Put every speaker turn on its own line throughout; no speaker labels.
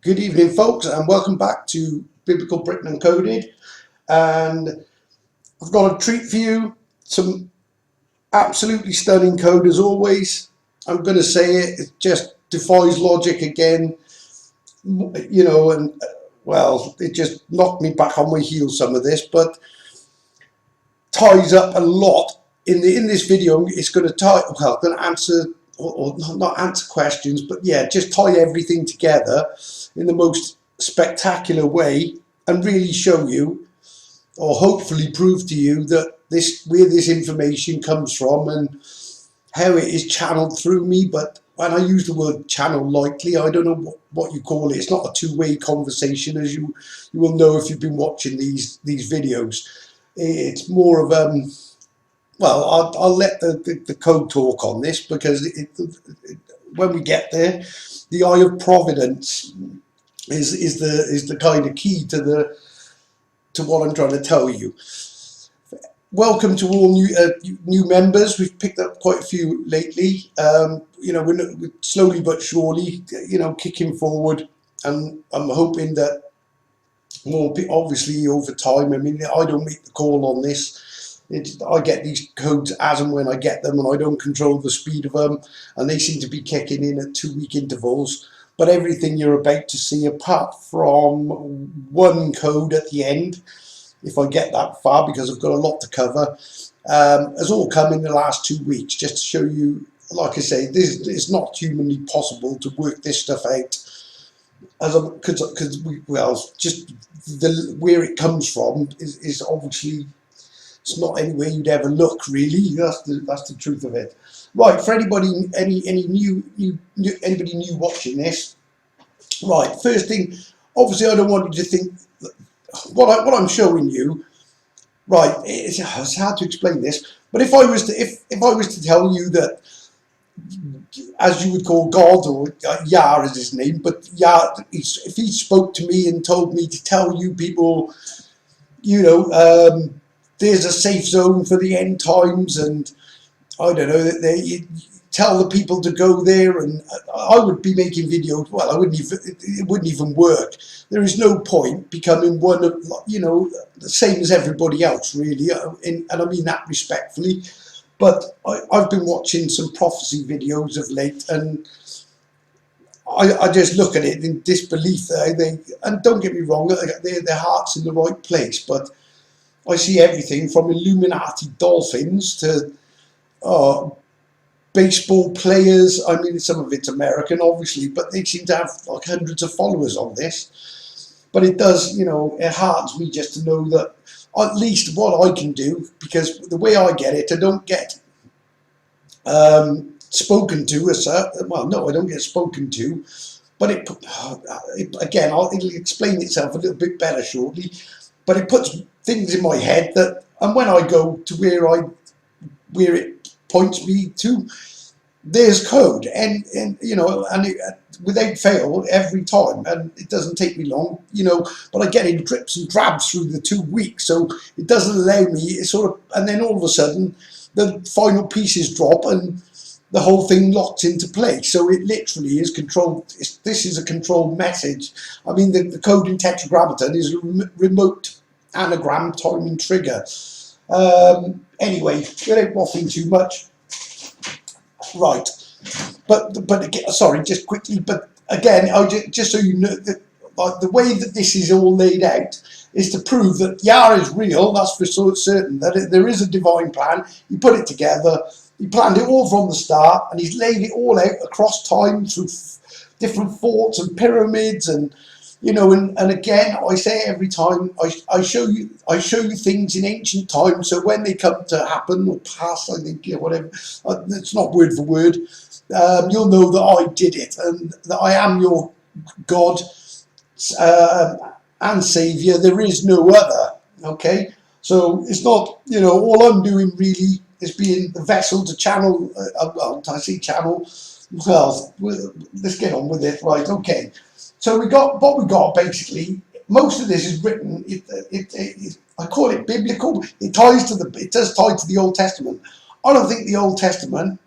Good evening, folks, and welcome back to Biblical Britain Encoded. And I've got a treat for you. Some absolutely stunning code as always. I'm going to say it just defies logic again, you know, and well, it just knocked me back on my heels, some of this, but ties up a lot. In this video, it's going to going to answer or not answer questions, but yeah, just tie everything together in the most spectacular way and really show you, or hopefully prove to you, that where this information comes from and how it is channeled through me. But when I use the word channel lightly, I don't know what you call it. It's not a two-way conversation, as you will know if you've been watching these videos. It's more of well, I'll let the code talk on this, because when we get there, the eye of Providence is the kind of key to what I'm trying to tell you. Welcome to all new members. We've picked up quite a few lately. You know, we're slowly but surely, you know, kicking forward, and I'm hoping that more, obviously over time. I mean, I don't make the call on this. I get these codes as and when I get them, and I don't control the speed of them, and they seem to be kicking in at 2-week intervals. But everything you're about to see, apart from one code at the end, if I get that far, because I've got a lot to cover, has all come in the last 2 weeks, just to show you, like I say, it's not humanly possible to work this stuff out, because just where it comes from is obviously, it's not anywhere you'd ever look, really. That's the truth of it. Right, for anybody anybody new watching this, right, first thing, obviously I don't want you to think that what I'm showing you, right, it's hard to explain this, but if I was to tell you that, as you would call God, or Yah is his name, but Yah, if he spoke to me and told me to tell you people, you know, there's a safe zone for the end times, and I don't know, that you tell the people to go there, and I would be making videos. Well, it wouldn't even work. There is no point becoming one of, you know, the same as everybody else, really, and I mean that respectfully. But I've been watching some prophecy videos of late, and I just look at it in disbelief. And don't get me wrong, their heart's in the right place, but I see everything from Illuminati dolphins to baseball players. I mean, some of it's American, obviously, but they seem to have like hundreds of followers on this. But it does, you know, it heartens me just to know that at least what I can do, because the way I get it, I don't get spoken to as well, no, I don't get spoken to, but again, it'll explain itself a little bit better shortly. But it puts things in my head that, and when I go to where it points me to, there's code, and you know, and without fail every time, and it doesn't take me long, you know, but I get in drips and drabs through the 2 weeks, so it doesn't allow me, it sort of, and then all of a sudden the final pieces drop and the whole thing locks into place. So it literally is controlled. This is a controlled message. I mean, the code in Tetragrammaton is a remote anagram timing trigger. Anyway, without waffling too much, right? But again, sorry, just quickly. But again, just so you know, that like the way that this is all laid out is to prove that Yah is real. That's for certain. That there is a divine plan. He put it together. He planned it all from the start, and he's laid it all out across time through different forts and pyramids, and you know, and again, I say every time I show you things in ancient times, so when they come to happen or pass, I think, yeah, whatever, it's not word for word, you'll know that I did it, and that I am your God and Saviour. There is no other. Okay, so it's not, you know, all I'm doing really is being the vessel to channel. Well, I say channel. Well, let's get on with it. Right, okay. So we got what we got. Basically, most of this is written. I call it biblical. It does tie to the Old Testament. I don't think the Old Testament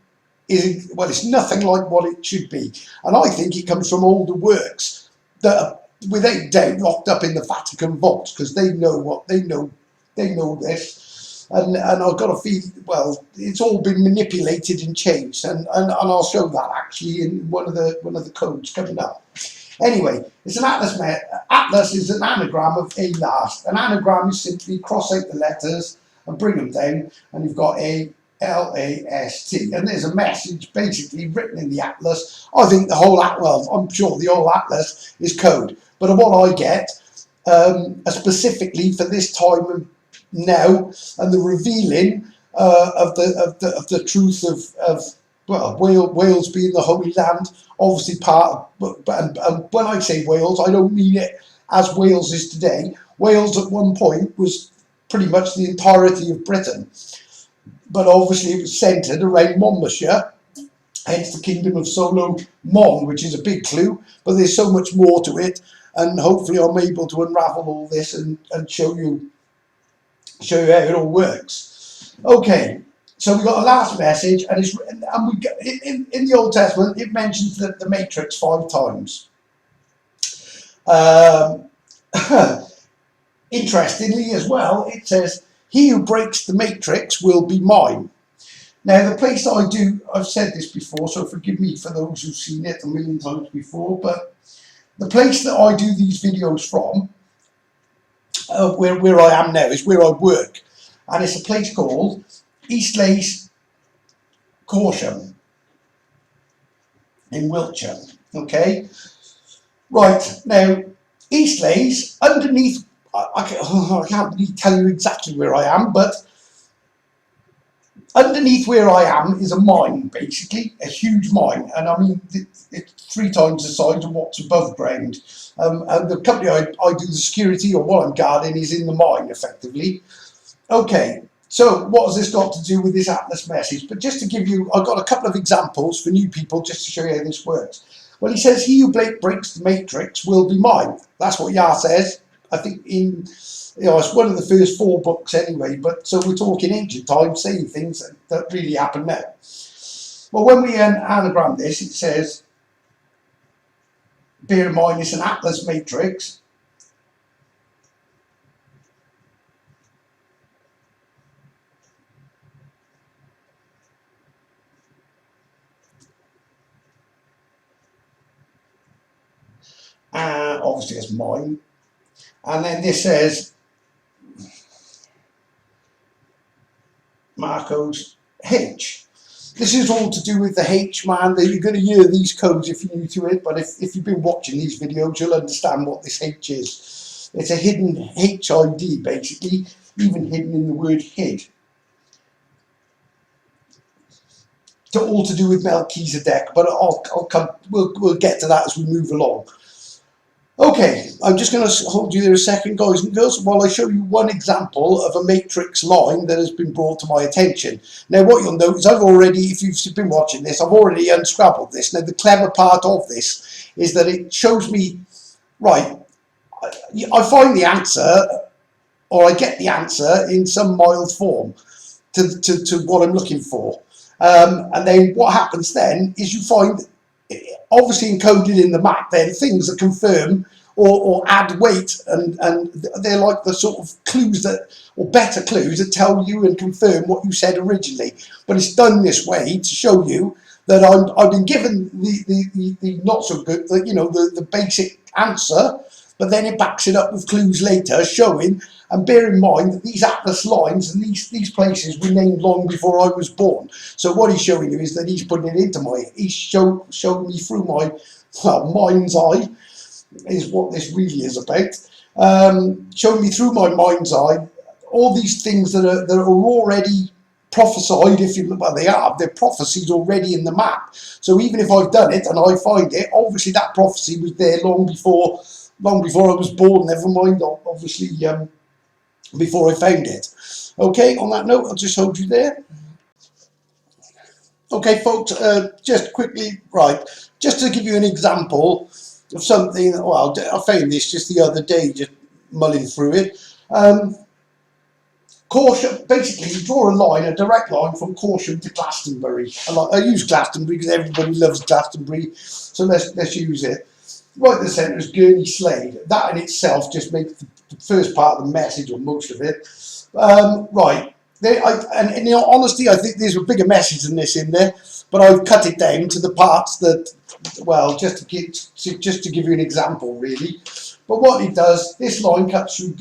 is, well, it's nothing like what it should be, and I think it comes from older works. that are without doubt locked up in the Vatican vaults, because they know what they know. They know this, and I've got a feeling. Well, it's all been manipulated and changed, and I'll show that actually in one of the codes coming up. Anyway, it's an atlas. Atlas is an anagram of a last. An anagram is simply cross out the letters and bring them down, and you've got a LAST, and there's a message basically written in the atlas. I think the whole atlas, well, I'm sure the whole atlas is code, but what I get specifically for this time now, and the revealing of the truth of well, Wales being the Holy Land, obviously part of, and when I say Wales, I don't mean it as Wales is today. Wales at one point was pretty much the entirety of Britain, but obviously it was centred around Monmouthshire, hence the Kingdom of Solo Mon, which is a big clue, but there's so much more to it, and hopefully I'm able to unravel all this and show you how it all works. Okay. So we got a last message, and it's written, and we got, in the Old Testament it mentions the matrix 5 times. Interestingly as well, it says, "He who breaks the matrix will be mine." Now the place that I do, I've said this before, so forgive me for those who've seen it a million times before, but the place that I do these videos from, where I am now, is where I work, and it's a place called Eastleigh, Corsham, in Wiltshire. Okay, right now, Eastleigh's underneath. I can't really tell you exactly where I am, but underneath where I am is a mine, basically a huge mine, and I mean it's 3 times the size of what's above ground. And the company I do the security, or what I'm guarding, is in the mine, effectively. Okay. So what has this got to do with this atlas message? But just to give you, I've got a couple of examples for new people just to show you how this works. Well, he says, "He who breaks the matrix will be mine." That's what Yah says. I think it's one of the first 4 books anyway, but so we're talking ancient times, saying things that really happen now. Well, when we anagram this, it says, bear in mind it's an atlas matrix. Obviously it's mine, and then this says Marco's H. This is all to do with the H, man. That you're going to hear these codes if you're new to it, but if you've been watching these videos, you'll understand what this H is. It's a hidden HID, basically, even hidden in the word hid. All to do with Melchizedek, but we'll get to that as we move along. Okay, I'm just going to hold you there a second, guys and girls, while I show you one example of a matrix line that has been brought to my attention. Now, what you'll notice, I've already, if you've been watching this, I've already unscrabbled this. Now, the clever part of this is that it shows me, right, I find the answer, or I get the answer in some mild form to what I'm looking for. And then what happens then is you find, obviously encoded in the map, then things that confirm or add weight, and they're like the sort of clues that, or better clues that tell you and confirm what you said originally. But it's done this way to show you that I've been given the not so good, the basic answer, but then it backs it up with clues later showing. And bear in mind that these atlas lines and these places were named long before I was born. So what he's showing you is that he's putting it into he's showing me through my, well, mind's eye, is what this really is about. Showing me through my mind's eye all these things that are already prophesied, they're prophecies already in the map. So even if I've done it and I find it, obviously that prophecy was there long before I was born, never mind, obviously, before I found it. Okay, on that note, I'll just hold you there. Okay, folks, just quickly, right, just to give you an example of something, well, I found this just the other day, just mulling through it. Corsham, basically, you draw a line, a direct line from Corsham to Glastonbury. I use Glastonbury because everybody loves Glastonbury, so let's use it. right in the centre is Gurney Slade. That in itself just makes the first part of the message, or most of it. Right. And in all honesty, I think there's a bigger message than this in there, but I've cut it down to the parts that, well, just to give you an example, really. But what it does, this line cuts through,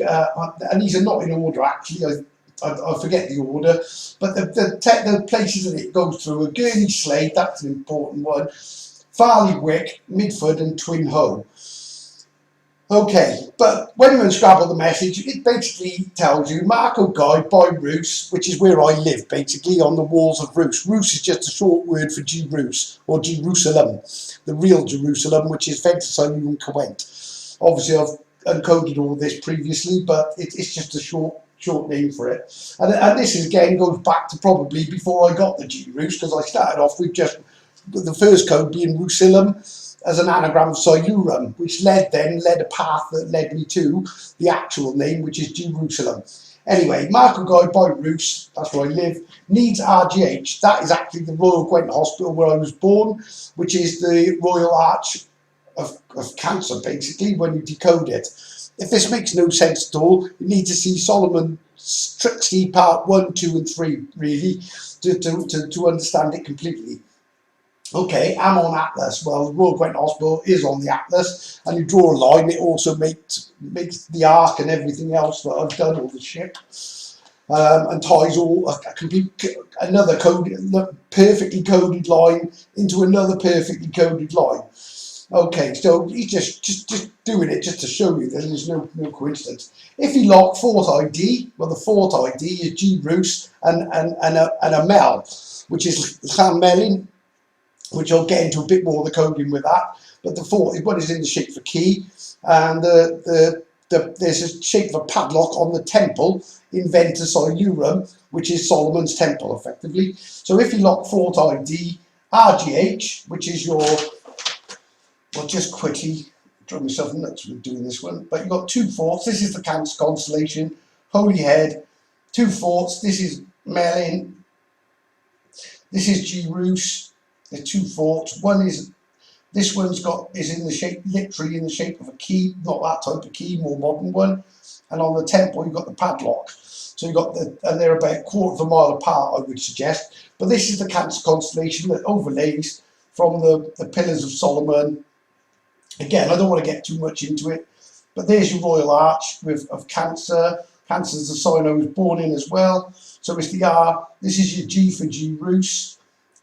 and these are not in order actually. I forget the order, but the places that it goes through are Gurney Slade, that's an important one, Farley Wick, Midford, and Twin Hoe. Okay, but when you unscramble the message, it basically tells you Marco Guide by Rus, which is where I live, basically, on the walls of Rus. Rus is just a short word for Jerus, or Jerusalem, the real Jerusalem, which is Ventusum Quent. Obviously, I've encoded all this previously, but it's just a short name for it. And this is, again, goes back to probably before I got the Jerus, because I started off with just the first code being Rusilum, as an anagram of Silurum, which led a path that led me to the actual name, which is Jerusalem. Anyway, Marco Guide by Rus, that's where I live, needs RGH. That is actually the Royal Gwent Hospital where I was born, which is the Royal Arch of Cancer, basically, when you decode it. If this makes no sense at all, you need to see Solomon Trixie Part 1, 2 and 3, really, to understand it completely. Okay, I'm on Atlas. Well, the Royal Gwent Hospital is on the Atlas, and you draw a line. It also makes the arc and everything else that I've done, all the ship, and ties all another perfectly coded line into another perfectly coded line. Okay, so he's just doing it just to show you that there's no coincidence. If you lock fourth ID, well, the fourth ID is G Rus and a Mel, which is Llan Melin, which I'll get into a bit more of the coding with that. But the fourth one is in the shape of a key, and there's a shape of a padlock on the temple in Ventus Ilurum, which is Solomon's temple, effectively. So if you lock fourth ID, RGH, which is your, well, just quickly, drive myself nuts with doing this one, but you've got 2 fourths. This is the Cancer constellation, Holy Head. 2 fourths, this is Melin, this is G Rus. There's 2 fourths. One is, this one's is in the shape, literally in the shape of a key, not that type of key, more modern one. And on the temple, you've got the padlock. So you've got and they're about 1/4 of a mile apart, I would suggest. But this is the Cancer constellation that overlays from the Pillars of Solomon. Again, I don't want to get too much into it, but there's your Royal Arch of Cancer. Cancer is the sign I was born in as well. So it's the R. This is your G for G Rus.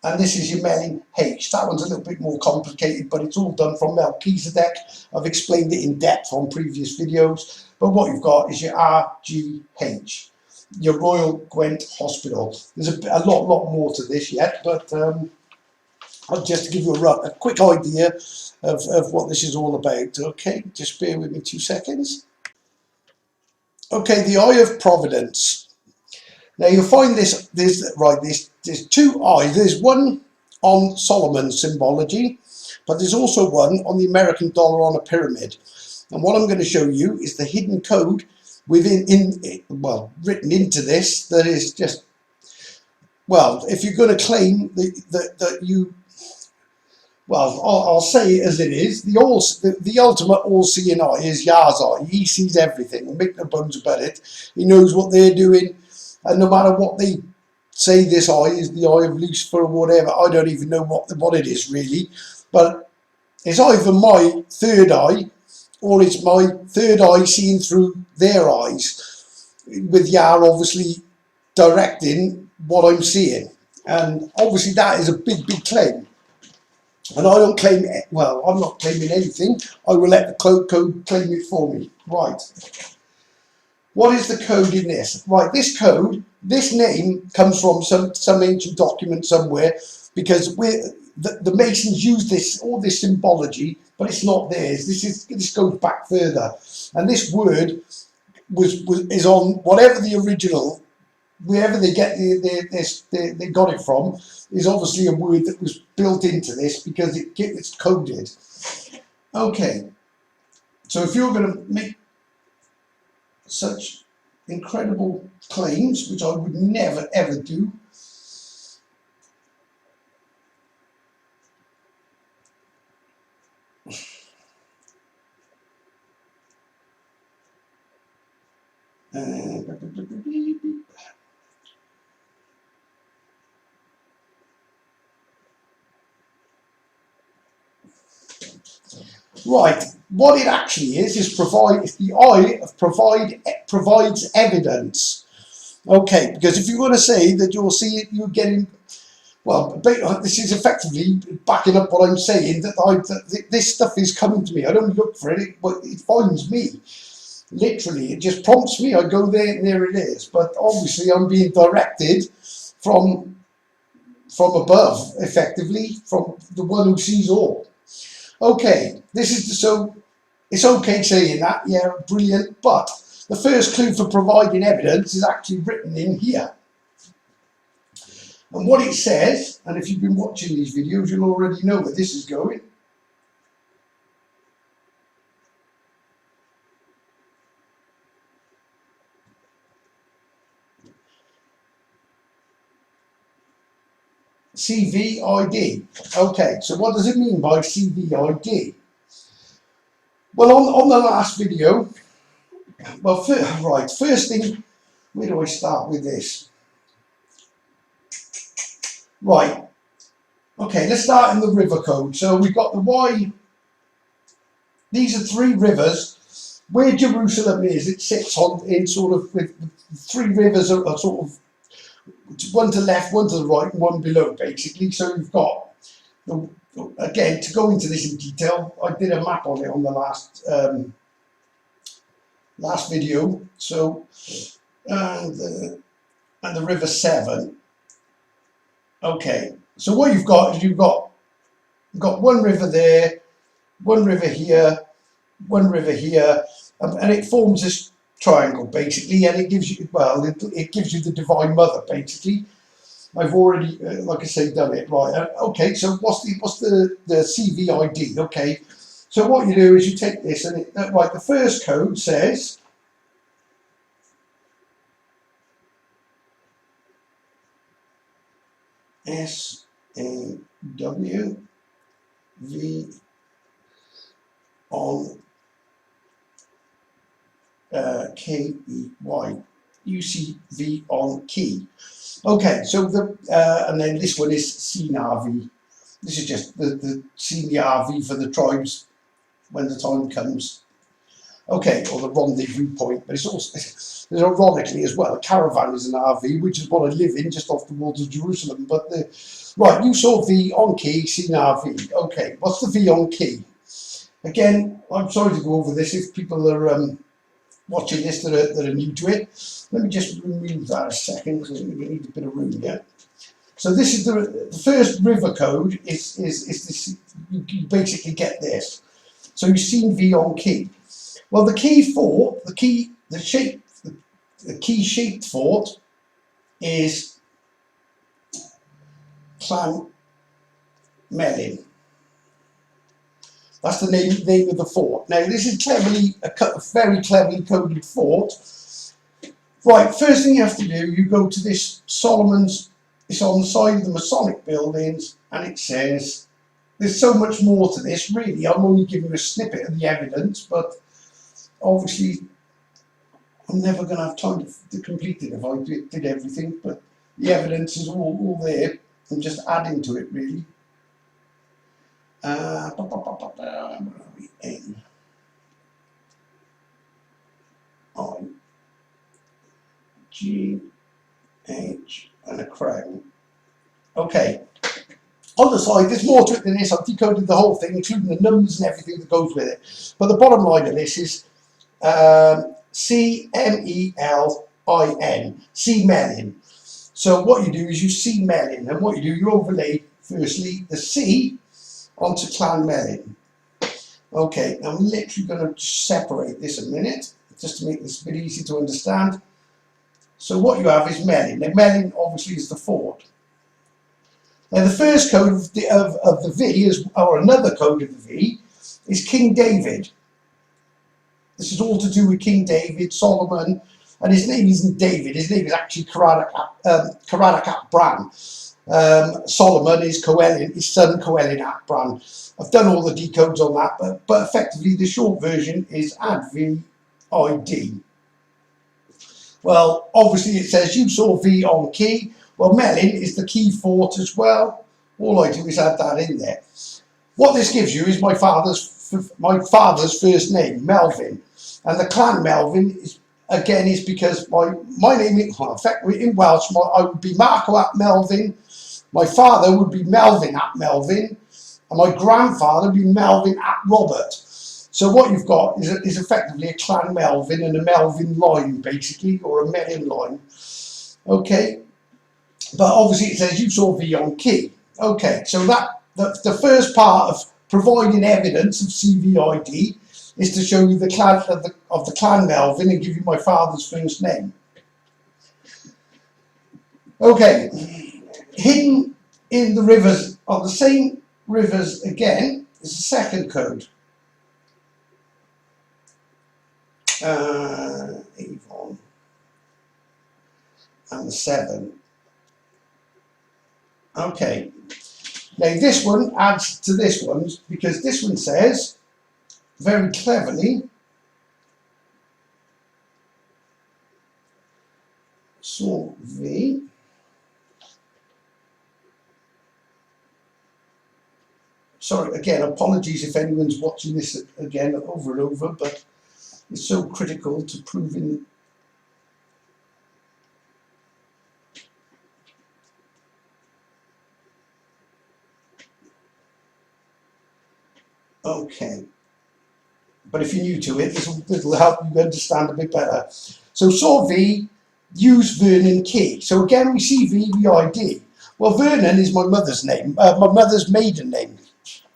And this is your Melin H. That one's a little bit more complicated, but it's all done from Melchizedek. I've explained it in depth on previous videos. But what you've got is your RGH, your Royal Gwent Hospital. There's a lot more to this yet, but just to give you a quick idea of what this is all about. Okay, just bear with me 2 seconds. Okay, the Eye of Providence. Now you'll find there's 2 eyes. There's one on Solomon's symbology, but there's also one on the American dollar on a pyramid. And what I'm going to show you is the hidden code written into this that is just, well, if you're going to claim that you, well, I'll say it as it is. The ultimate all-seeing eye is Yah's eye. He sees everything. Make no bones about it. He knows what they're doing. And no matter what they say this eye is, the eye of Lucifer or whatever, I don't even know what it is really. But it's either my third eye or it's my third eye seeing through their eyes, with Yah obviously directing what I'm seeing. And obviously that is a big claim. And I don't claim, well, I'm not claiming anything. I will let the code claim it for me. Right. What is the code in this? Right, this code, this name comes from some ancient document somewhere, because the Masons use all this symbology, but it's not theirs. This goes back further, and this word is on whatever the original, wherever they get they got it from, is obviously a word that was built into this because it's coded. Okay, so if you're going to make such incredible claims, which I would never ever do, Right, what it actually is provide. It's the I of provides evidence. Okay, because if you're going to say that you're getting, well, this is effectively backing up what I'm saying, that this stuff is coming to me. I don't look for it, but it finds me. Literally, it just prompts me. I go there, and there it is. But obviously, I'm being directed from above, effectively, from the one who sees all. Okay, so it's okay saying that, yeah, brilliant. But the first clue for providing evidence is actually written in here. And what it says, and if you've been watching these videos, you'll already know where this is going. CVID. Okay, so what does it mean by CVID? Well, on the last video, well, first thing, where do I start with this? Right, okay, let's start in the river code. So we've got the Y. These are three rivers. Where Jerusalem is, it sits in sort of, with three rivers are sort of, one to the left, one to the right, and one below, basically. So you've got, again, to go into this in detail, I did a map on it on the last video. So, and the River Severn. Okay, so what you've got is you've got one river there, one river here, one river here, and it forms this triangle basically, and it gives you, well, it gives you the Divine Mother basically. I've already, like I say, done it right. Okay, so what's the CVID? Okay, so what you do is you take this, and right, the first code says SAW V on KEY, UCV on key. Okay, so and then this one is CNRV. This is just the CNRV for the tribes when the time comes. Okay, or the rendezvous point, but it's also, there's ironically as well, a caravan is an RV, which is what I live in, just off the walls of Jerusalem. But right, you saw V on key, CNRV. Okay, what's the V on key? Again, I'm sorry to go over this if people are watching this that are new to it. Let me just remove that a second because we need a bit of room here. So this is the first river code is this. You basically get this. So you've seen V on key. Well, the key fort, the key shaped fort is Clan Melin. That's the name of the fort. Now, this is a very cleverly coded fort. Right, first thing you have to do, you go to this Solomon's, it's on the side of the Masonic buildings, and it says, there's so much more to this, really. I'm only giving you a snippet of the evidence, but obviously, I'm never going to have time to complete it if I did everything, but the evidence is all there. I'm just adding to it, really. Where are we? N I G H and a crown. Okay. On the side, there's more to it than this. I've decoded the whole thing, including the numbers and everything that goes with it. But the bottom line of this is CMELIN, C-Melin. So what you do is you see Melin, and what you do, you overlay, firstly, the C onto Clan Melin. Okay, I'm literally going to separate this a minute, just to make this a bit easy to understand. So what you have is Melin. Now Melin obviously is the fort. Now the first code of the V, or another code of the V, is King David. This is all to do with King David, Solomon, and his name isn't David, his name is actually Karadak Bran. Solomon is Coelin, his son Coelin Bran. I've done all the decodes on that, but effectively the short version is ADVID. Well, obviously it says you saw V on key. Well, Melin is the key fort as well. All I do is add that in there. What this gives you is my father's first name, Melvin, and the clan Melvin is again is because my name in Welsh I would be Marco ap Melvin, my father would be Melvin ap Melvin, and my grandfather would be Melvin ap Robert. So what you've got is effectively a clan Melvin and a Melvin line basically, or a Melin line. Okay, but obviously it says you saw V on key. Okay, so that the first part of providing evidence of CVID is to show you the clan of the clan Melvin and give you my father's first name. Okay, hidden in the rivers of the same rivers again is the second code. Avon and the 7. Okay. Now this one adds to this one because this one says very cleverly saw V sorry again, apologies if anyone's watching this again over and over, but it's so critical to proving okay. But if you're new to it, this will help you understand a bit better. So saw V, use Vernon key. So again, we see VVID. Well, Vernon is my mother's name, my mother's maiden name.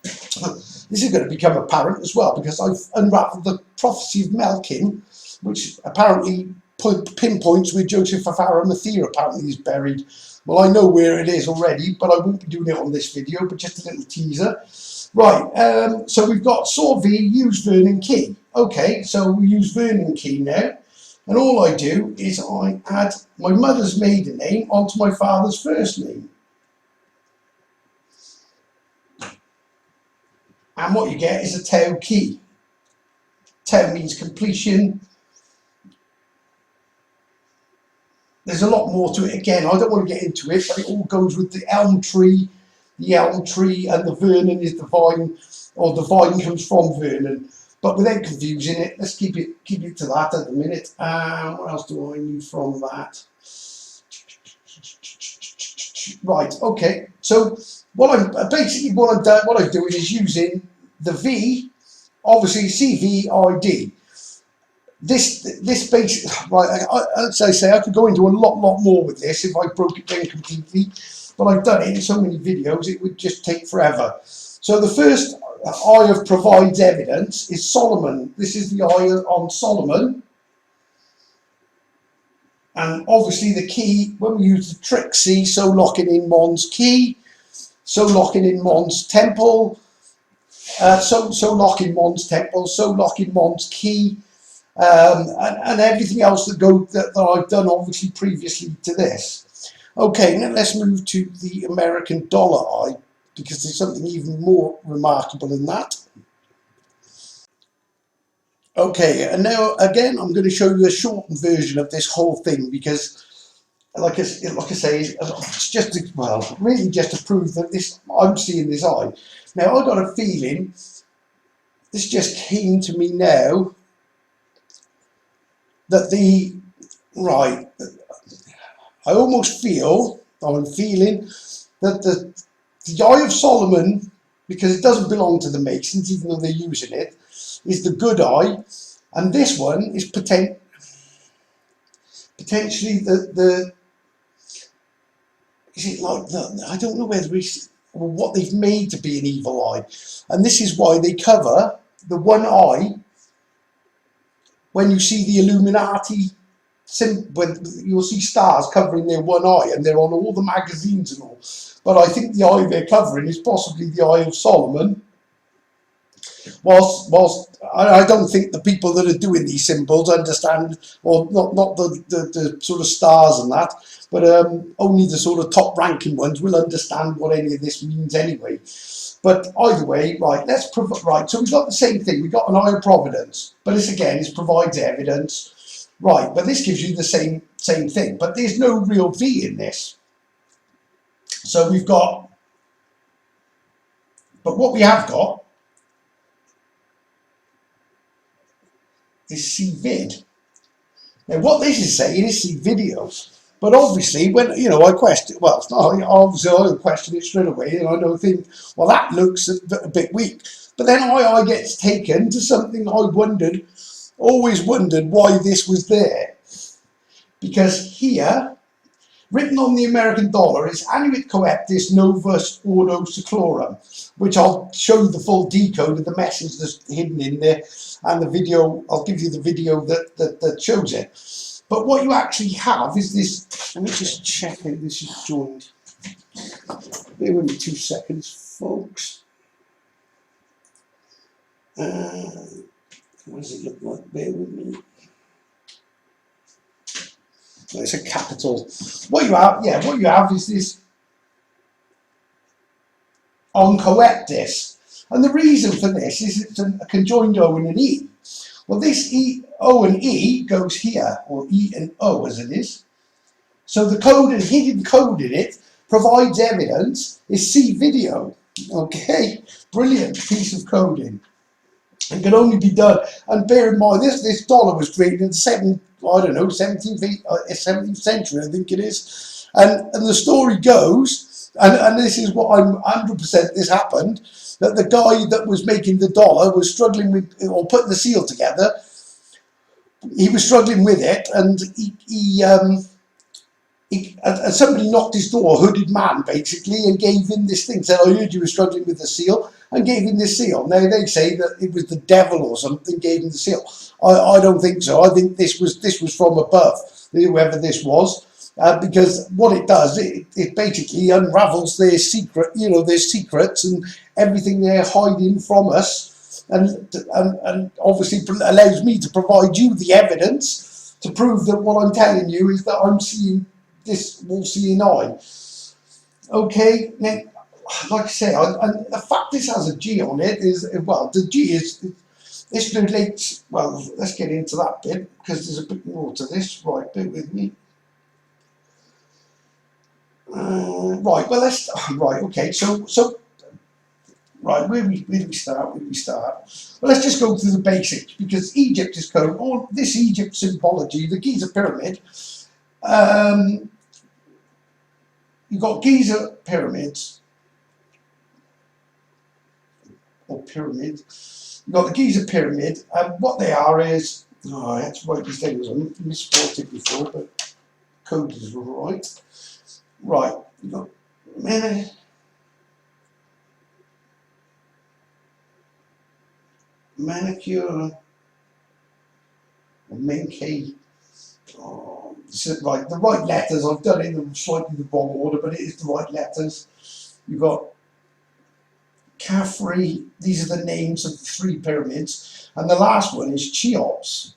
This is going to become apparent as well because I've unraveled the prophecy of Melkin, which apparently pinpoints where Joseph of Arimathea apparently is buried. Well, I know where it is already, but I won't be doing it on this video, but just a little teaser. Right, so we've got saw V, use Vernon key. Okay, so we use Vernon key now. And all I do is I add my mother's maiden name onto my father's first name. And what you get is a Tau key. Tau means completion. There's a lot more to it. Again, I don't want to get into it, but it all goes with the elm tree. The elm tree and the Vernon is the vine, or the vine comes from Vernon. But without confusing it, let's keep it to that at the minute. What else do I need from that? Right, okay. So what I'm doing is using the V, obviously CVID. This basic, right, as I say, I could go into a lot more with this if I broke it down completely, but I've done it in so many videos, it would just take forever. So the first eye of provides evidence is Solomon. This is the eye on Solomon. And obviously the key, when we use the Trixie, so locking in Mon's key, so locking in Mon's temple, so locking Mon's temple, so locking Mon's key, and everything else that I've done obviously previously to this. Okay, now let's move to the American dollar eye, because there's something even more remarkable than that. Okay, and now again I'm going to show you a shortened version of this whole thing because, like I say, it's just to, well, really just to prove that I'm seeing this eye. Now I got a feeling, this just came to me now, that I almost feel, I'm feeling that the Eye of Solomon, because it doesn't belong to the Masons, even though they're using it, is the good eye, and this one is potentially is it like I don't know whether it's what they've made to be an evil eye, and this is why they cover the one eye. When you see the Illuminati, when you'll see stars covering their one eye, and they're on all the magazines and all. But I think the eye they're covering is possibly the Eye of Solomon. Whilst I don't think the people that are doing these symbols understand, or not the sort of stars and that, but only the sort of top ranking ones will understand what any of this means anyway. But either way, right, so we've got the same thing. We've got an Eye of Providence, but this again provides evidence. Right, but this gives you the same thing, but there's no real V in this. So we've got, but what we have got is CVid. Now what this is saying is see videos. But obviously, when I question, well, it's not obviously I question it straight away, and I don't think, well, that looks a bit weak. But then I get taken to something I always wondered why this was there, because here, written on the American dollar, is Annuit Coeptis Novus Ordo Seclorum, which I'll show you the full decode of the message that's hidden in there, and the video. I'll give you the video that shows it. But what you actually have is this. Let me just check how this is joined. Bear with me 2 seconds, folks. What does it look like? Bear with me. It's a capital. What you have is this oncoeptis. And the reason for this is it's a conjoined O and an E. Well, this O and E goes here, or E and O as it is. So the code and hidden code in it provides evidence is C video. Okay, brilliant piece of coding. It can only be done. And bear in mind, this dollar was created in the 17th century, I think it is. And the story goes, and this is what I'm 100% this happened, that the guy that was making the dollar was struggling with, or putting the seal together. He was struggling with it, and somebody knocked his door, a hooded man basically, and gave him this thing. Said, I heard you were struggling with the seal, and gave him this seal. Now they say that it was the devil or something gave him the seal. I don't think so. I think this was from above, whoever this was. Because what it does, it basically unravels their secret, their secrets and everything they're hiding from us, and obviously allows me to provide you the evidence to prove that what I'm telling you is that I'm seeing this all-seeing eye. Okay, now, like I say, and the fact this has a G on it is, well, the G is, this relates, well, let's get into that bit, because there's a bit more to this. Right, bear with me. Right, well, okay, so right, where do we start? Well, let's just go through the basics, because Egypt is code, all this Egypt symbology, the Giza pyramid, you've got Giza pyramids, or pyramid, you've got the Giza pyramid, and what they are is, I had to write these things, I misspelled it before, but code is right. Right, you've got manicure, or Menke. Oh, right, the right letters. I've done it in slightly the wrong order, but it is the right letters. You've got Khafre. These are the names of the 3 pyramids, and the last one is Cheops.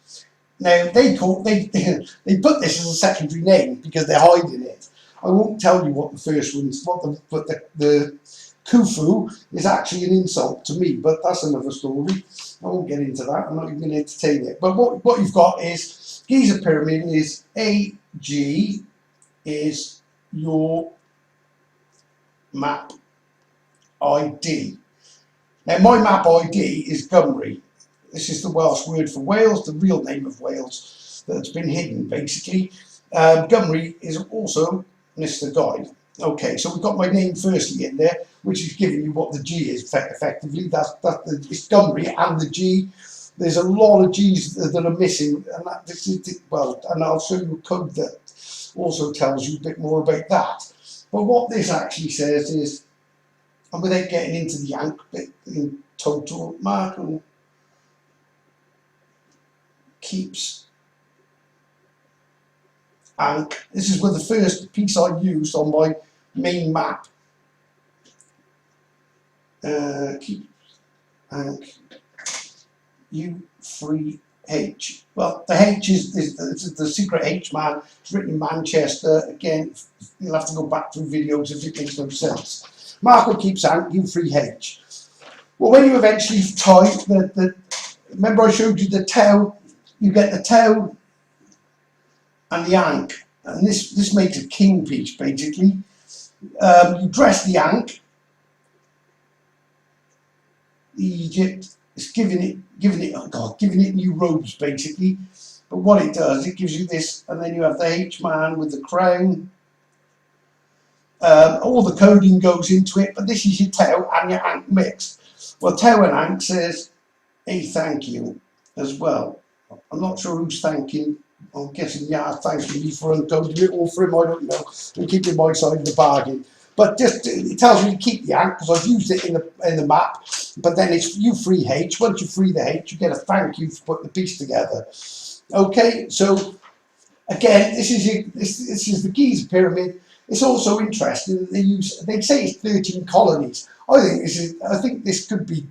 Now they put this as a secondary name because they're hiding it. I won't tell you what the first one's, but the Khufu is actually an insult to me, but that's another story. I won't get into that. I'm not even going to entertain it. But what you've got is Giza pyramid is AG is your map ID. Now my map ID is Gymru. This is the Welsh word for Wales, the real name of Wales that's been hidden basically. Gymru is also Mr. Guide. Okay, so we've got my name firstly in there, which is giving you what the G is effectively. It's Gymru and the G. There's a lot of G's that are missing, and and I'll show you a code that also tells you a bit more about that. But what this actually says is, and without getting into the Yank bit in total, Marco keeps. And this is where the first piece I used on my main map. Keep and U3H. Well, the H is the secret H man. It's written in Manchester. Again, you'll have to go back through videos if it makes no sense. Marco keeps out U3H. Well, when you eventually type remember I showed you the tau. You get the tau and the ankh. And this makes a king piece, basically. You dress the ankh. Egypt is giving it new robes, basically. But what it does, it gives you this, and then you have the H-man with the crown. All the coding goes into it, but this is your Tau and your ankh mixed. Well, Tau and ankh says, hey, thank you, as well. I'm not sure who's thanking. I'm guessing Yah thanking me for uncoding it, or for him, I don't know. I'm keeping my side of the bargain. But just it tells me to keep the ankh, because I've used it in the map. But then it's you free H. Once you free the H, you get a thank you for putting the piece together. Okay, so again, this is the Giza pyramid. It's also interesting that they say it's 13 colonies. I think this could be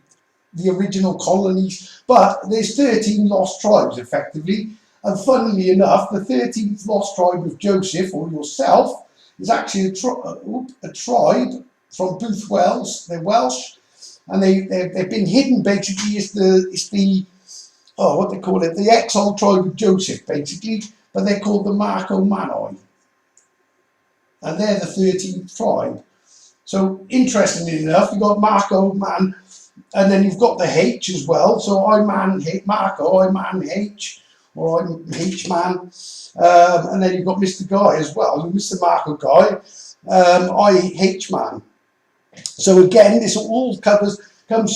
the original colonies, but there's 13 lost tribes effectively. And funnily enough, the 13th lost tribe of Joseph, or yourself, is actually a tribe from Booth Wells. They're Welsh, and they've been hidden basically as the what they call it, the exile tribe of Joseph basically, but they're called the Marco Manoi, and they're the 13th tribe. So interestingly enough, you've got Marco Man, and then you've got the H as well. So I man Marco, I man H, or I'm H man, and then you've got Mr. Guy as well, Mr. Marco Guy, I H man. So again, this all comes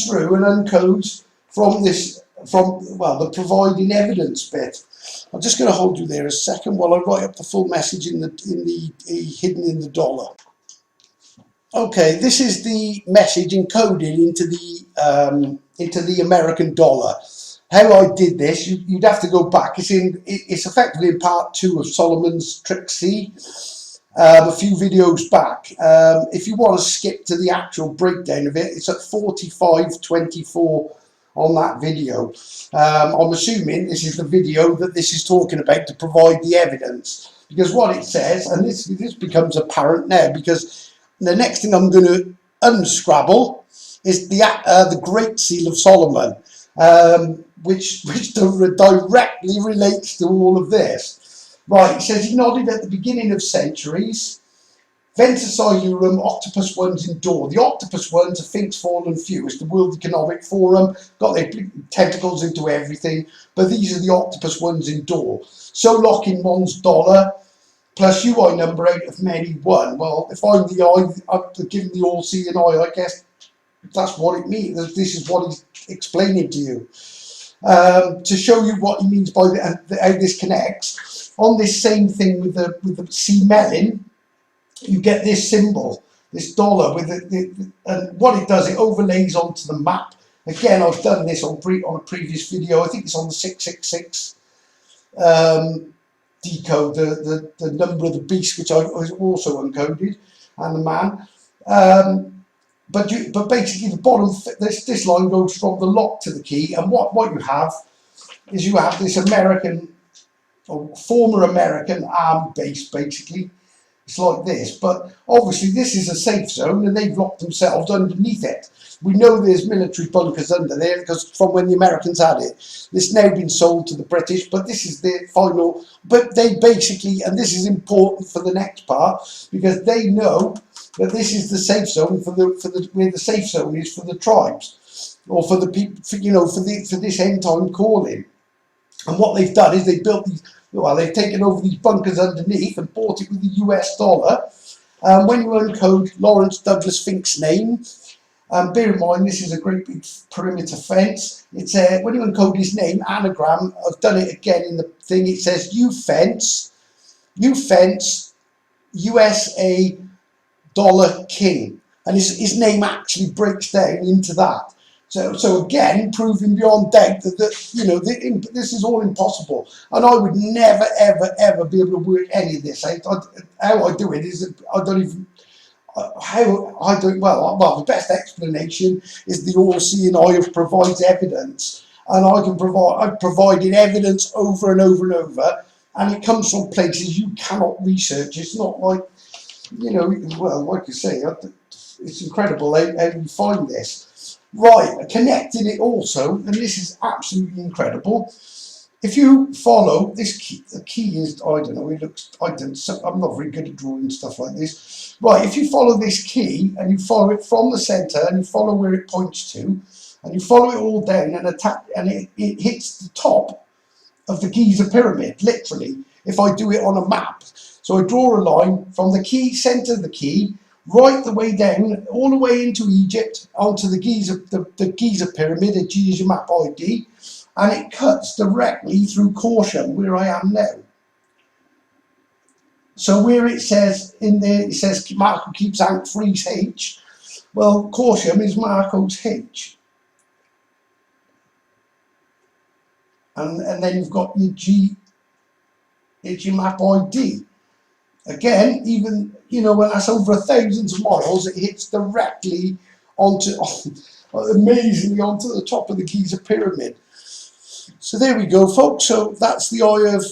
through and uncodes from the providing evidence bit. I'm just going to hold you there a second while I write up the full message in the hidden in the dollar. Okay, this is the message encoded into the American dollar. How I did this, you'd have to go back. It's effectively in part 2 of Solomon's Trick C, a few videos back. If you want to skip to the actual breakdown of it, it's at 45:24 on that video. I'm assuming this is the video that this is talking about to provide the evidence, because what it says, and this becomes apparent now, because the next thing I'm going to unscrabble is the Great Seal of Solomon, which directly relates to all of this. Right, it says he nodded at the beginning of centuries. Ventusaurum octopus ones endure. The octopus ones are Fink's Fallen Few. It's the World Economic Forum, got their tentacles into everything, but these are the octopus ones endure. So lock in one's dollar, plus UI number out of many one. Well, if I'm the eye, I'm given the all-seeing eye, I guess that's what it means. This is what he's explaining to you. To show you what he means by how this connects, on this same thing with the sea melon, you get this symbol, this dollar, with and what it does, it overlays onto the map. Again, I've done this on a previous video. I think it's on the 666 decode, the number of the beast, which I also encoded, and the man. But basically, the bottom, this line goes from the lock to the key, and what you have is you have this American, or former American armed base, basically. It's like this, but obviously this is a safe zone, and they've locked themselves underneath it. We know there's military bunkers under there, because from when the Americans had it. It's now been sold to the British, but this is the final. But they basically, and this is important for the next part, because they know that this is the safe zone where the safe zone is for the tribes, or for the people, for this end time calling. And what they've done is they built these. Well, they've taken over these bunkers underneath and bought it with the US dollar. When you uncode Lawrence Douglas Fink's name, bear in mind this is a great big perimeter fence. It's when you encode his name, anagram, I've done it again in the thing, it says you fence USA dollar king. And his name actually breaks down into that. So again, proving beyond doubt that this is all impossible, and I would never, ever, ever be able to work any of this out. How I do it is I don't even how I do it. Well, the best explanation is the all-seeing eye provides evidence, and I've provided evidence over and over and over, and it comes from places you cannot research. It's not like like you say, it's incredible how you find this. Right, connecting it also, and this is absolutely incredible. if you follow this key, the key is, I don't know, it looks, I'm not very good at drawing stuff like this. Right, if you follow this key and you follow it from the center and you follow where it points to, and you follow it all down and it hits the top of the Giza pyramid, literally, if I do it on a map. So I draw a line from the key, center of the key, right the way down, all the way into Egypt, onto the Giza pyramid, a Giza map ID, and it cuts directly through Caution, where I am now. So where it says in there, it says Marco keeps out freeze H, well, Caution is Marco's H. And then you've got your map ID. Again, even, you know, when that's over 1,000 miles, it hits directly amazingly onto the top of the Giza pyramid. So there we go, folks. So that's the eye of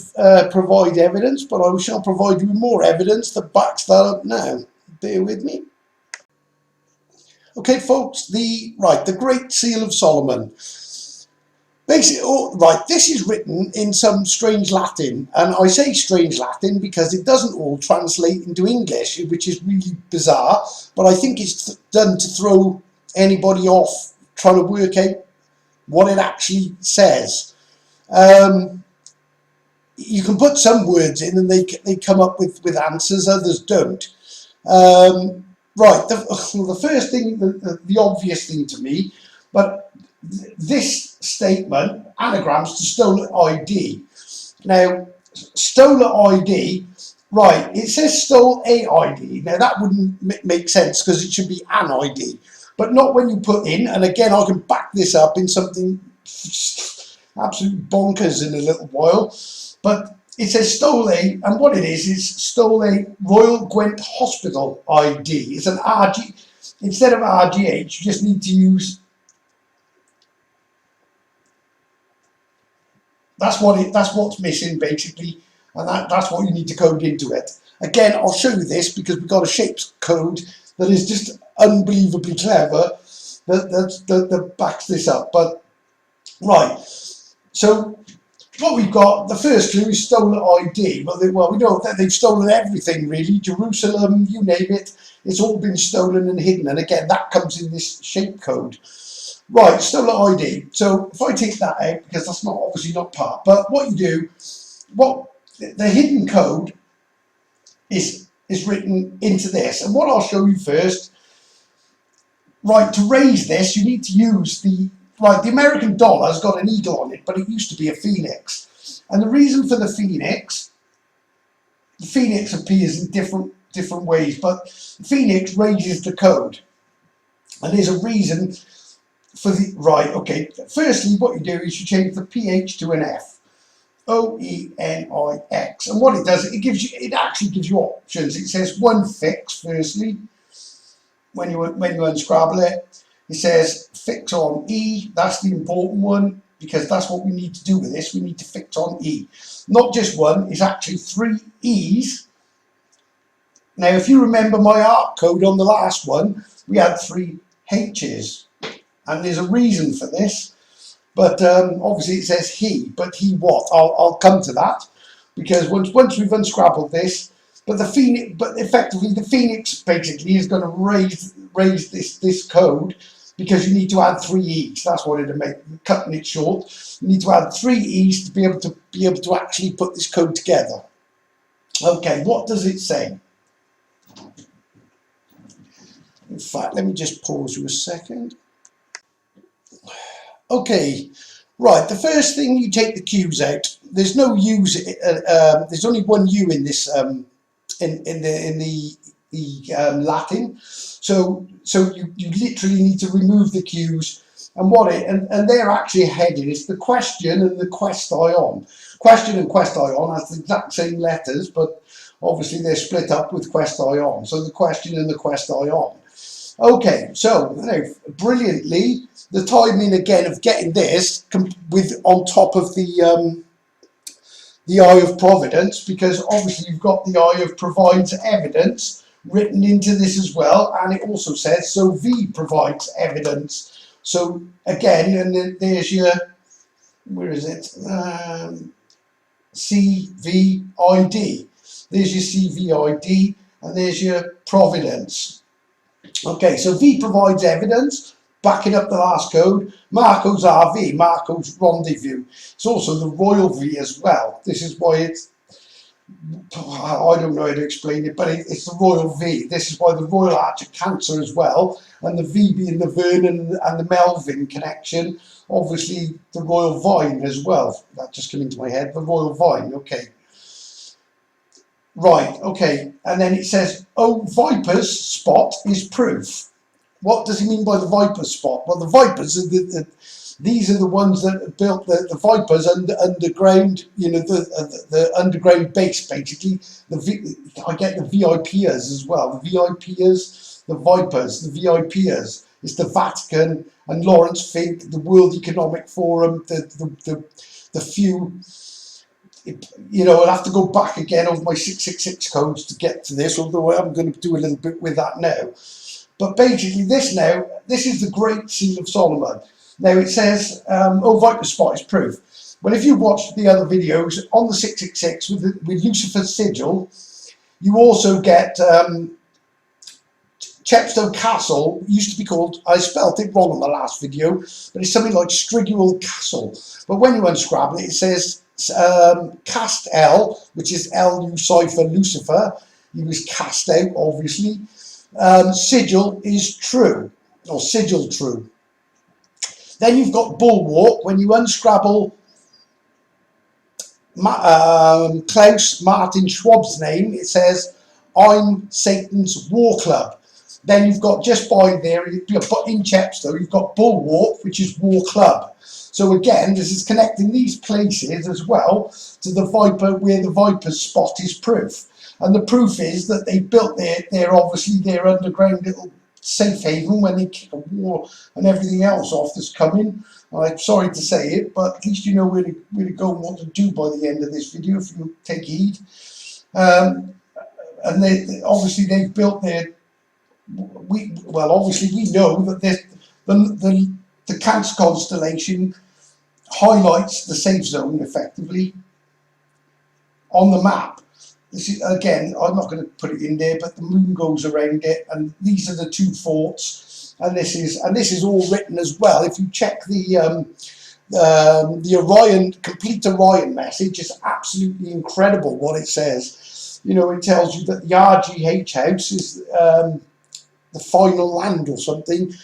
provide evidence, but I shall provide you with more evidence that backs that up now. Bear with me. Okay, folks, the Great Seal of Solomon. Basically, right, this is written in some strange Latin, and I say strange Latin because it doesn't all translate into English, which is really bizarre, but I think it's done to throw anybody off trying to work out what it actually says. You can put some words in and they come up with answers, others don't. Right, the first thing, the obvious thing to me, but this statement anagrams to stolen ID. Now, stolen ID, right, it says stole a ID. Now, that wouldn't make sense because it should be an ID, but not when you put in, and again, I can back this up in something absolute bonkers in a little while, but it says stole a, and what it is stole a Royal Gwent Hospital ID. It's an RG, instead of RGH, you just need to use, that's what's missing basically, and that's what you need to code into it. Again, I'll show you this because we've got a shapes code that is just unbelievably clever that backs this up. But right, so what we've got, the first clue is stolen ID. Well, we know that they've stolen everything really. Jerusalem, you name it, it's all been stolen and hidden. And again, that comes in this shape code. Right, stolen ID. So if I take that out, because that's not obviously not part, but what you do, what the hidden code is written into this. And what I'll show you first, right, to raise this, you need to use the American dollar's got an eagle on it, but it used to be a phoenix. And the reason for the phoenix appears in different ways, but the phoenix raises the code. And there's a reason for the, right, okay. Firstly, what you do is you change the PH to an F. OENIX. And what it does, it actually gives you options. It says one fix, firstly, when you unscrabble it. It says fix on E, that's the important one, because that's what we need to do with this. We need to fix on E. Not just one, it's actually 3 E's. Now, if you remember my art code on the last one, we had 3 H's. And there's a reason for this. But obviously it says he, but he what? I'll come to that. Because once we've unscrabbled this, but effectively the phoenix basically is going to raise this code, because you need to add 3 E's. That's what it'll make. Cutting it short, you need to add 3 E's to be able to actually put this code together. Okay, what does it say? In fact, let me just pause you a second. Okay, right. The first thing, you take the Q's out. There's no U's. There's only one U in this in the Latin. So you literally need to remove the Q's, and they're actually headed. It's the question and the quest ion. Question and quest ion has the exact same letters, but obviously they're split up with quest ion. So the question and the quest ion. Okay, so brilliantly, the timing again of getting this with on top of the Eye of Providence, because obviously you've got the Eye of provides evidence written into this as well, and it also says so V provides evidence. So again, and then there's your where is it? CVID. There's your CVID, and there's your Providence. Okay, so V provides evidence, backing up the last code. Marco's RV, Marco's rendezvous. It's also the royal V as well. This is why it's, I don't know how to explain it, but it's the royal V. This is why the Royal Arch of Cancer as well, and the V being the Vernon and the Melvin connection. Obviously the Royal Vine as well. That just came into my head, the Royal Vine, okay. Right, okay, and then it says, oh, Viper's spot is proof. What does he mean by the Viper spot? Well, the Vipers are these are the ones that built the Vipers underground, you know, the underground base, basically. I get the VIPers as well. The VIPers, the Vipers, the VIPers. It's the Vatican and Lawrence Fink, the World Economic Forum, the few. You know, I'll have to go back again over my 666 codes to get to this, although I'm going to do a little bit with that now. But basically this is the Great Seal of Solomon. Now it says, oh, Viper spot is proof. Well, if you watched the other videos on the 666 with Lucifer's sigil, you also get Chepstow Castle, used to be called, I spelt it wrong on the last video, but it's something like Striguel Castle. But when you unscrabble it, it says cast L, which is Lu cipher Lucifer. He was cast out, obviously. Sigil is true, or sigil true. Then you've got Bulwark. When you unscrabble Klaus Martin Schwab's name, it says, I'm Satan's War Club. Then you've got just by there, in Chepstow, you've got Bulwark, which is War Club. So again, this is connecting these places as well to the Viper, where the Viper's spot is proof. And the proof is that they built their underground little safe haven when they kick a war and everything else off that's coming. I'm sorry to say it, but at least you know where to go and what to do by the end of this video if you take heed. And obviously they've built their. Obviously we know that the Cancer constellation highlights the safe zone effectively on the map. This is, again, I'm not going to put it in there, but the moon goes around it, and these are the two forts, and this is all written as well. If you check the Orion, complete Orion message, it's absolutely incredible what it says. You know, it tells you that the RGH house is the final land or something.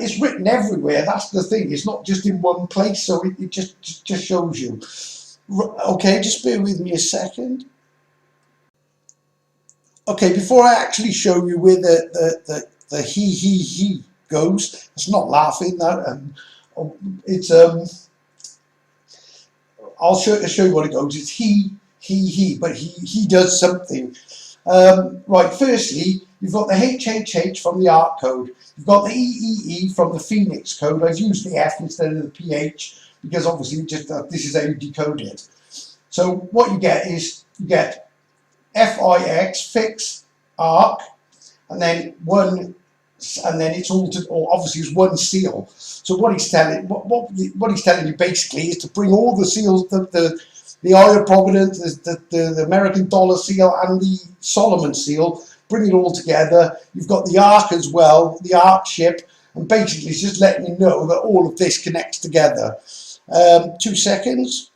It's written everywhere. That's the thing. It's not just in one place, so it just shows you. Okay, just bear with me a second. Okay, before I actually show you where the he goes, it's not laughing. It's I'll show you what it goes. It's he, but he does something. Right, firstly, you've got the HHH from the ARC code. You've got the EEE from the Phoenix code. I've used the F instead of the PH because obviously this is how you decode it. So what you get is you get FIX, fix, ARC, and then it's altered, or obviously it's one seal. So what he's telling you basically is to bring all the seals, the Eye of Providence, the American dollar seal, and the Solomon seal, bring it all together. You've got the Ark as well, the Ark ship, and basically it's just letting you know that all of this connects together. 2 seconds.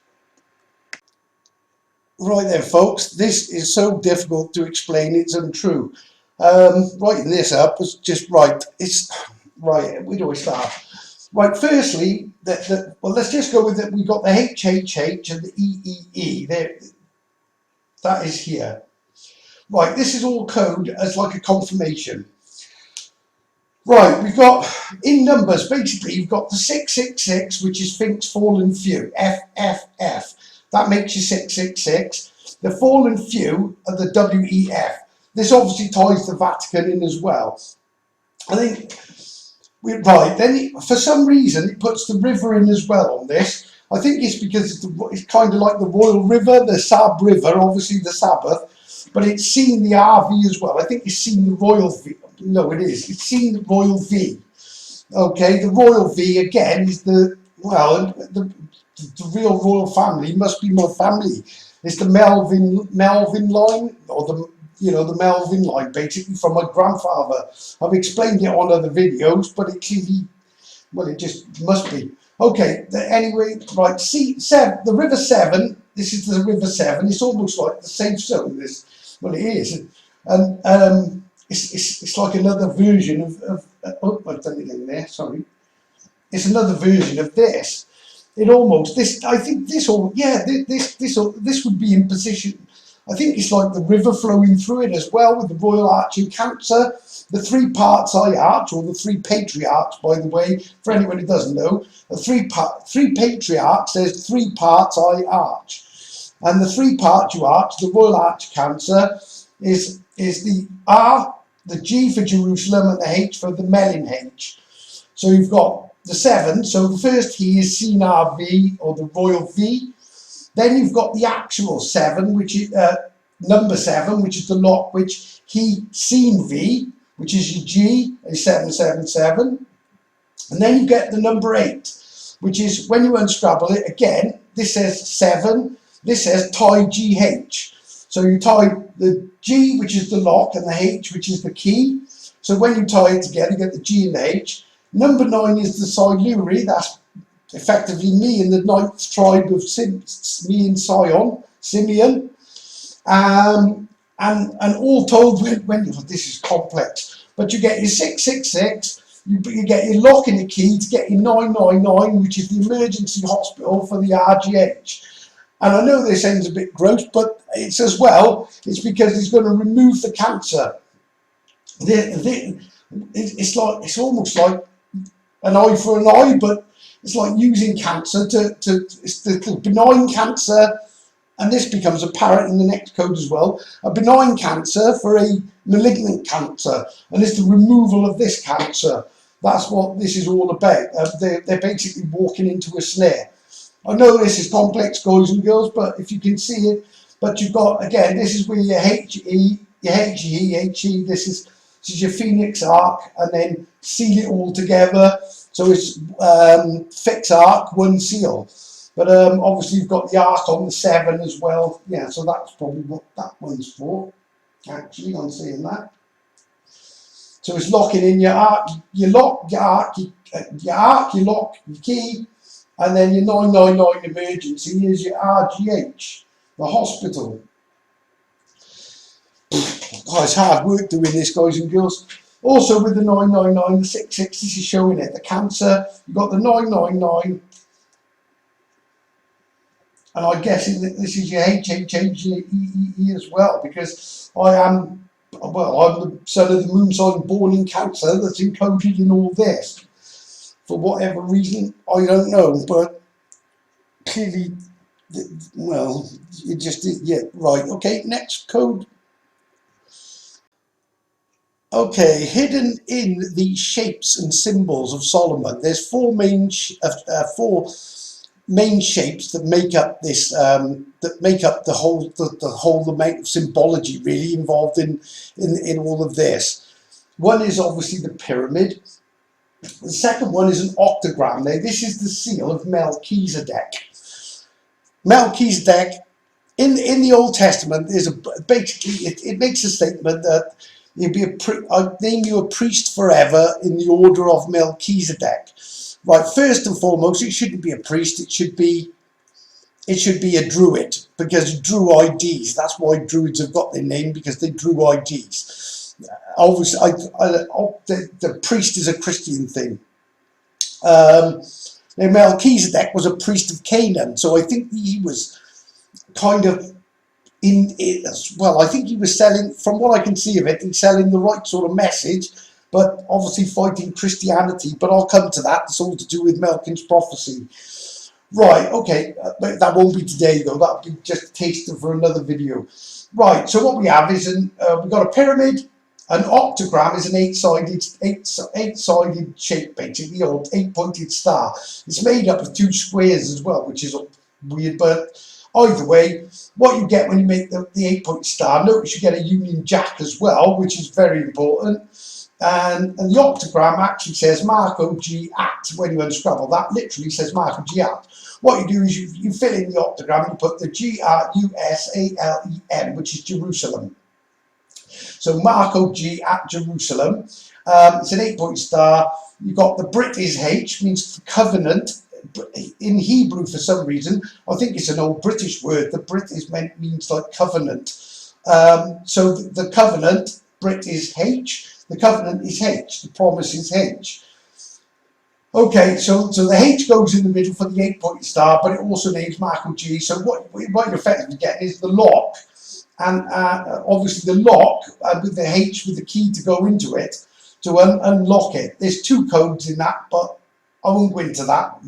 Right then, folks, this is so difficult to explain, it's untrue. Writing this up was just right. It's right, where do I start? Right, firstly, well, let's just go with it. We've got the HHH and the EEE. There, that is here. Right, this is all code as like a confirmation. Right, we've got, in numbers, basically, you've got the 666, which is Fink's Fallen Few, FFF. That makes you 666. The Fallen Few are the WEF. This obviously ties the Vatican in as well. I think, right, then for some reason it puts the river in as well on this. I think it's because it's kind of like the Royal River, the Sab River, obviously the Sabbath, but it's seen the RV as well. I think it's seen the Royal V. No, it is. It's seen the Royal V. Okay, the Royal V again is the, well, the real royal family must be my family. It's the Melvin line, or the the Melvin line, basically from my grandfather. I've explained it on other videos, but it clearly, well, it just must be. Okay, anyway, right, the River Severn, this is the River Severn, it's almost like the safe zone, well, it is, and it's like another version of oh, I've done it in there, sorry. It's another version of this. It almost, I think this would be in position. I think it's like the river flowing through it as well, with the Royal Arch in Cancer. The three parts eye arch, or the three patriarchs, by the way, for anyone who doesn't know, the three patriarchs, there's three parts eye arch. And the three parts you arch, the Royal Arch Cancer, is the R, the G for Jerusalem, and the H for the Melin H. So you've got the 7, so the first he is Sinar V, or the Royal V. Then you've got the actual 7, which is number 7, which is the lock, which he seen V, which is your G, a 777. And then you get the number 8, which is, when you unscrabble it, again, this says 7, this says tie GH. So you tie the G, which is the lock, and the H, which is the key. So when you tie it together, you get the G and the H. Number 9 is the Siluri, that's effectively me in the 9th tribe of me and Simeon. And all told, this is complex, but you get your 666, you get your lock and your key to get your 999, which is the emergency hospital for the RGH. And I know this sounds a bit gross, but it's as well, it's because it's going to remove the cancer. It's almost like an eye for an eye, but it's like using cancer it's the benign cancer, and this becomes apparent in the next code as well, a benign cancer for a malignant cancer, and it's the removal of this cancer. That's what this is all about. They're basically walking into a snare. I know this is complex, guys and girls, but if you can see it, but you've got, again, this is where your HE, this is your Phoenix arc, and then seal it all together. So it's fix arc, one seal. But obviously you've got the arc on the 7 as well. Yeah, so that's probably what that one's for, actually, I'm saying that. So it's locking in your arc, your lock, your arc, your lock, your key, and then your 999 emergency is your RGH, the hospital. Oh, it's hard work doing this, guys and girls. Also with the 999, the 66, this is showing it, the cancer, you've got the 999, and I'm guessing that this is your HHHE as well, because I'm the son of the moon sign born in Cancer that's encoded in all this. For whatever reason, I don't know, but clearly, well, it just did, yeah, right, okay, next code. Okay, hidden in the shapes and symbols of Solomon, there's four main shapes that make up this, the whole amount of symbology really involved in all of this. One is obviously the pyramid. The second one is an octagram. Now, this is the seal of Melchizedek. Melchizedek, in the Old Testament, there's basically it makes a statement that I'd name you a priest forever in the order of Melchizedek. Right, first and foremost, it shouldn't be a priest. It should be a druid, because drew IDs. That's why druids have got their name, because they drew IDs. Obviously, the priest is a Christian thing. Now, Melchizedek was a priest of Canaan, so I think he was kind of I think he was selling, from what I can see of it, he's selling the right sort of message, but obviously fighting Christianity. But I'll come to that. It's all to do with Melkin's prophecy. Right, okay, but that won't be today though. That'll be just a taster for another video. Right, so what we have is we've got a pyramid. An octagram is an eight-sided shape, basically, or 8-pointed star. It's made up of 2 squares as well, which is weird, but either way, what you get when you make the 8-point star, notice you get a Union Jack as well, which is very important. And the octagram actually says Marco G at, when you unscrabble, that literally says Marco G at. what you do is you fill in the octagram, you put the G-R-U-S-A-L-E-M, which is Jerusalem. So Marco G at Jerusalem. It's an 8-point star. You've got the Brit is H, means covenant. In Hebrew, for some reason, I think it's an old British word. The Brit is means like covenant. So the covenant, Brit is H. The covenant is H. The promise is H. Okay, so the H goes in the middle for the 8-point star, but it also names Marco G. So what you're effectively getting is the lock. And obviously the lock with the H with the key to go into it to unlock it. There's 2 codes in that, but I won't go into that.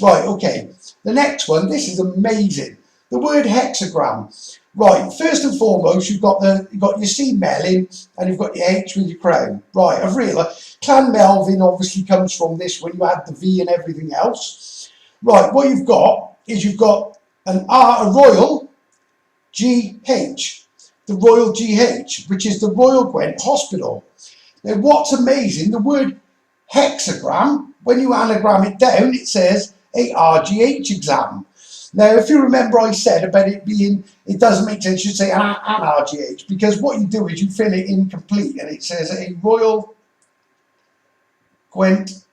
Right, okay. The next one, this is amazing. The word hexagram. Right, first and foremost, you've got your C Melin and you've got your H with your crown. Right, I've realised Clan Melvin obviously comes from this when you add the V and everything else. Right, what you've got is you've got a royal GH, the Royal GH, which is the Royal Gwent Hospital. Now, what's amazing, the word hexagram, when you anagram it down, it says a RGH exam. Now, if you remember, I said about it doesn't make sense, you should say an RGH, because what you do is you fill it incomplete, and it says a Royal Gwent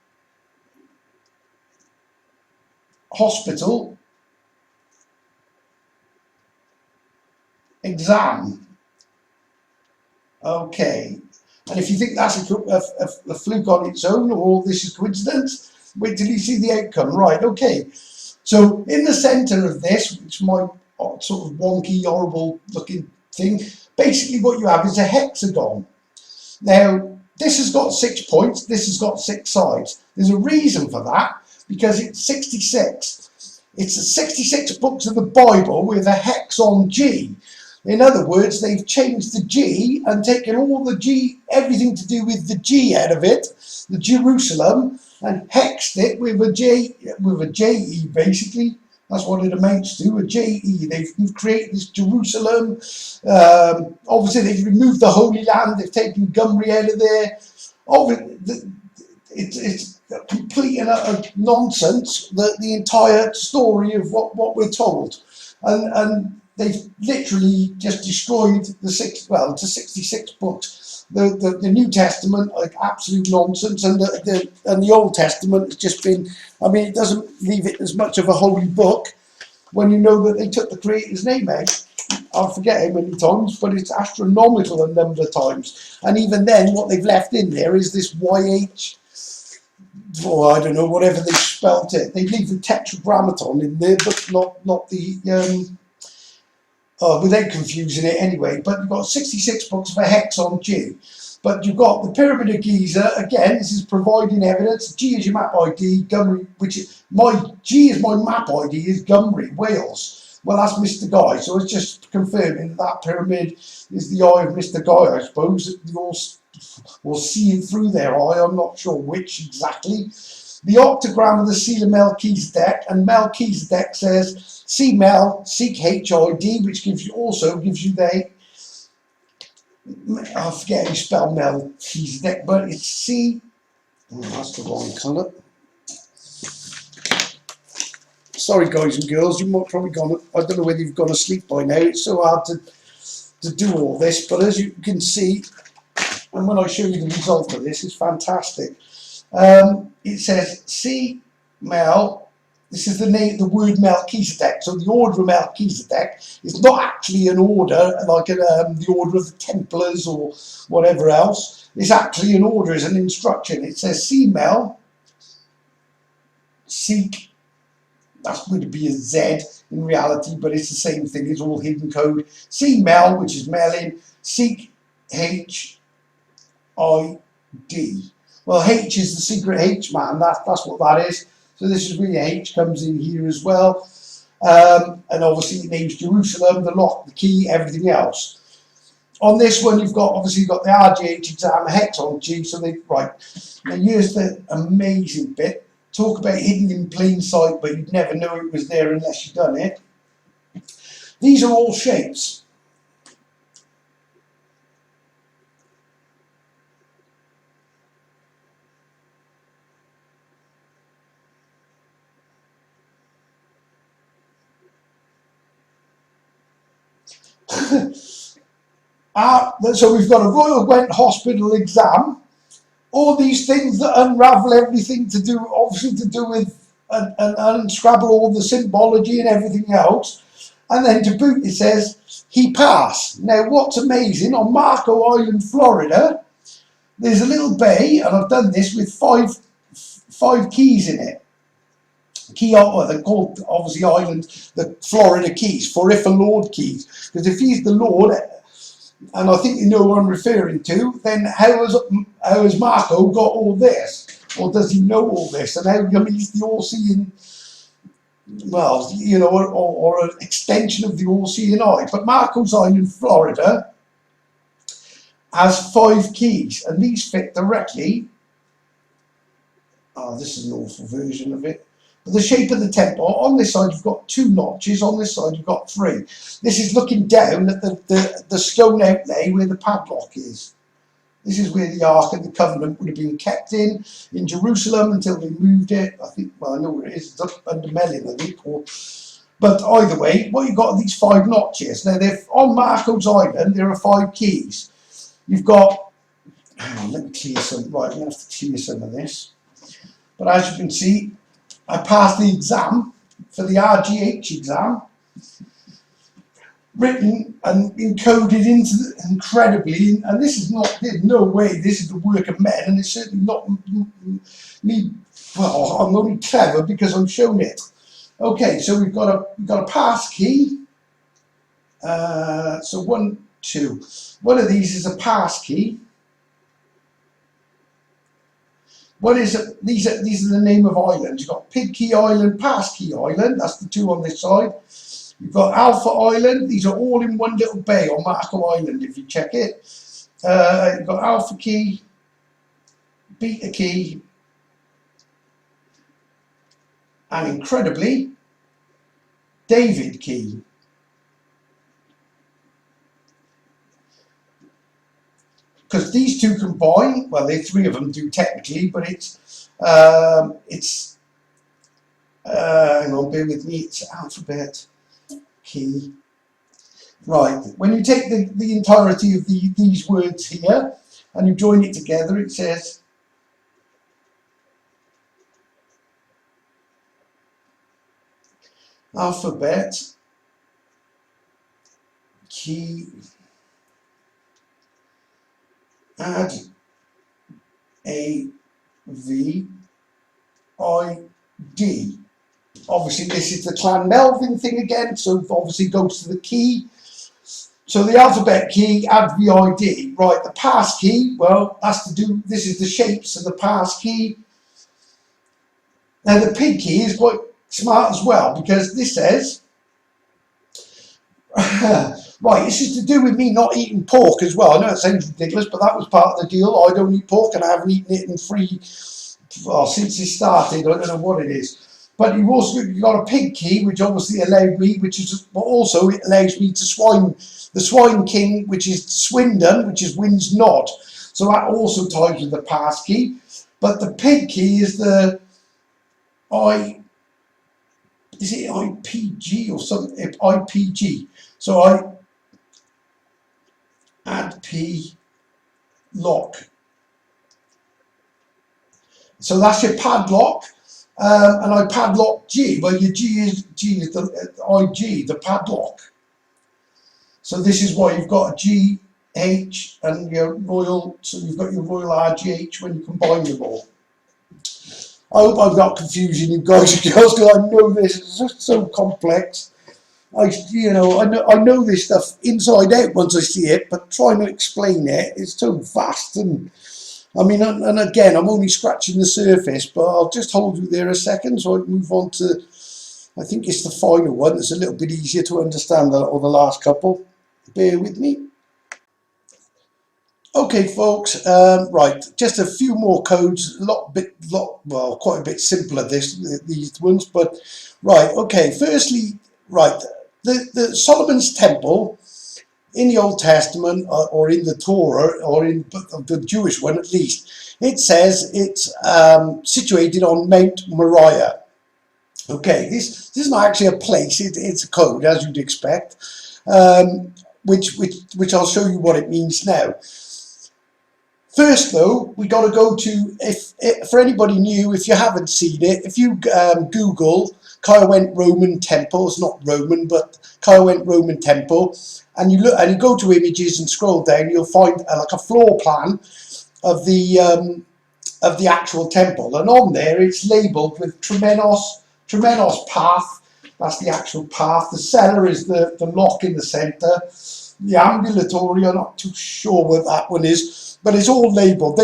Hospital exam. Okay, and if you think that's a fluke on its own, or this is coincidence, wait till you see the outcome. Right, okay. So in the centre of this, which is my sort of wonky, horrible looking thing, basically what you have is a hexagon. Now, this has got 6 points, this has got 6 sides. There's a reason for that, because it's 66. It's 66 books of the Bible with a hex on G. In other words, they've changed the G and taken all the G, everything to do with the G out of it, the Jerusalem, and hexed it with a JE, basically. That's what it amounts to, a JE. They've created this Jerusalem. Obviously, they've removed the Holy Land. They've taken Gymru out of there. It's complete and utter nonsense, the entire story of what we're told. And they've literally just destroyed the 66 books. The New Testament, like absolute nonsense, and the Old Testament has just been. I mean, it doesn't leave it as much of a holy book when you know that they took the Creator's name out. I forget how many times, but it's astronomical a number of times. And even then, what they've left in there is this YH. Or I don't know, whatever they spelt it. They leave the tetragrammaton in there, but not the. Without confusing it anyway, but you've got 66 books of a hex on G. But you've got the Pyramid of Giza, again, this is providing evidence. G is your map ID, Gymru, which is G is my map ID, is Gymru, Wales. Well, that's Mr. Guy, so it's just confirming that pyramid is the eye of Mr. Guy, I suppose. We'll see it through their eye, I'm not sure which exactly. The octagram of the seal of Melchizedek, and Melchizedek says, see Mel, seek HID, which also gives you the, I forget how you spell Melchizedek, but it's C, oh, that's the wrong colour. Sorry guys and girls, you might probably gone, I don't know whether you've gone to sleep by now, it's so hard to do all this, but as you can see, and when I show you the result of this, it's fantastic. It says C Mel. This is the name, the word Melchizedek. So the order of Melchizedek is not actually an order like the order of the Templars or whatever else. It's actually an order, it's an instruction. It says C Mel, seek. That's going to be a Z in reality, but it's the same thing. It's all hidden code. C Mel, which is Melin. Seek HID. Well, H is the secret H man, that's what that is. So this is where your H comes in here as well. And obviously it names Jerusalem, the lock, the key, everything else. On this one, you've got the RGH exam, hex on G, so right. Now here's the amazing bit. Talk about hidden in plain sight, but you'd never know it was there unless you'd done it. These are all shapes. So we've got a Royal Gwent Hospital exam. All these things that unravel everything to do, obviously to do with, and unscrabble all the symbology and everything else. And then to boot, it says, he passed. Now, what's amazing, on Marco Island, Florida, there's a little bay, and I've done this with five keys in it. Well, they're called, obviously, the Florida keys, for if a Lord keys. Because if he's the Lord, and I think you know what I'm referring to, then how has Marco got all this? Or does he know all this? And how he's the all-seeing, well, you know, or an extension of the all-seeing eye. But Marco's Island, Florida, has 5 keys, and these fit directly. Oh, this is an awful version of it. But the shape of the temple, on this side you've got 2 notches, on this side you've got 3. This is looking down at the stone outlay where the padlock is. This is where the Ark of the Covenant would have been kept in Jerusalem until they moved it. I think, well, I know where it is, it's up under Melin, I think. But either way, what you've got are these 5 notches. Now, on Marco's Island, there are 5 keys. You've got, hang on, let me clear some, right, I'm going to have to clear some of this. But as you can see, I passed the exam for the RGH exam, written and encoded into incredibly, and this is not, there's no way this is the work of men, and it's certainly not me. Well, I'm only clever because I'm shown it. Okay, so we've got a pass key. So 1, 2. One of these is a pass key. What is it? These are the name of islands. You've got Pig Key Island, Pass Key Island. That's the 2 on this side. You've got Alpha Island. These are all in one little bay on Marco Island, if you check it. You've got Alpha Key, Beta Key, and incredibly, David Key. Because these 2 combine, well, the 3 of them do technically, but hang on, bear with me, it's alphabet key. Right, when you take the entirety of these words here and you join it together, it says alphabet key add AVID. Obviously this is the Clan Melvin thing again, so it obviously goes to the key. So the alphabet key, add VID. Right, the pass key, well, that's to do, this is the shapes of the pass key. Now the pig key is quite smart as well, because this says, right, this is to do with me not eating pork as well. I know it sounds ridiculous, but that was part of the deal. I don't eat pork, and I haven't eaten it since it started. I don't know what it is. But you've got a pig key, which obviously allowed me, but also it allows me to the swine king, which is Swindon, which is wind's nod. So that also ties with the pass key. But the pig key is the is it IPG or something? IPG. So I add P lock. So that's your padlock. And I padlock G. Well, your G is the IG, the padlock. So this is why you've got a G, H, and your royal. So you've got your royal RGH when you combine them all. I hope I'm not confusing you guys and girls, because I know this is just so complex. I know this stuff inside out once I see it, but trying to explain it is so vast. And I mean, and again, I'm only scratching the surface, but I'll just hold you there a second so I can move on to, I think it's the final one that's a little bit easier to understand, or the last couple. Bear with me. Okay, folks, right, just a few more codes, well, quite a bit simpler these ones, but right, okay, firstly, right, the Solomon's Temple in the Old Testament, or in the Torah, or in the Jewish one at least, it says it's situated on Mount Moriah. Okay, this is not actually a place, it's a code, as you'd expect. which I'll show you what it means now. First, though, we got to go to, if for anybody new, if you haven't seen it, if you Google Caerwent Roman Temple, it's not Roman, but Caerwent Roman Temple, and you look and you go to images and scroll down, you'll find like a floor plan of the actual temple, and on there it's labelled with Tremenos path. That's the actual path. The cellar is the lock in the centre. The ambulatory, I'm not too sure what that one is, but it's all labelled.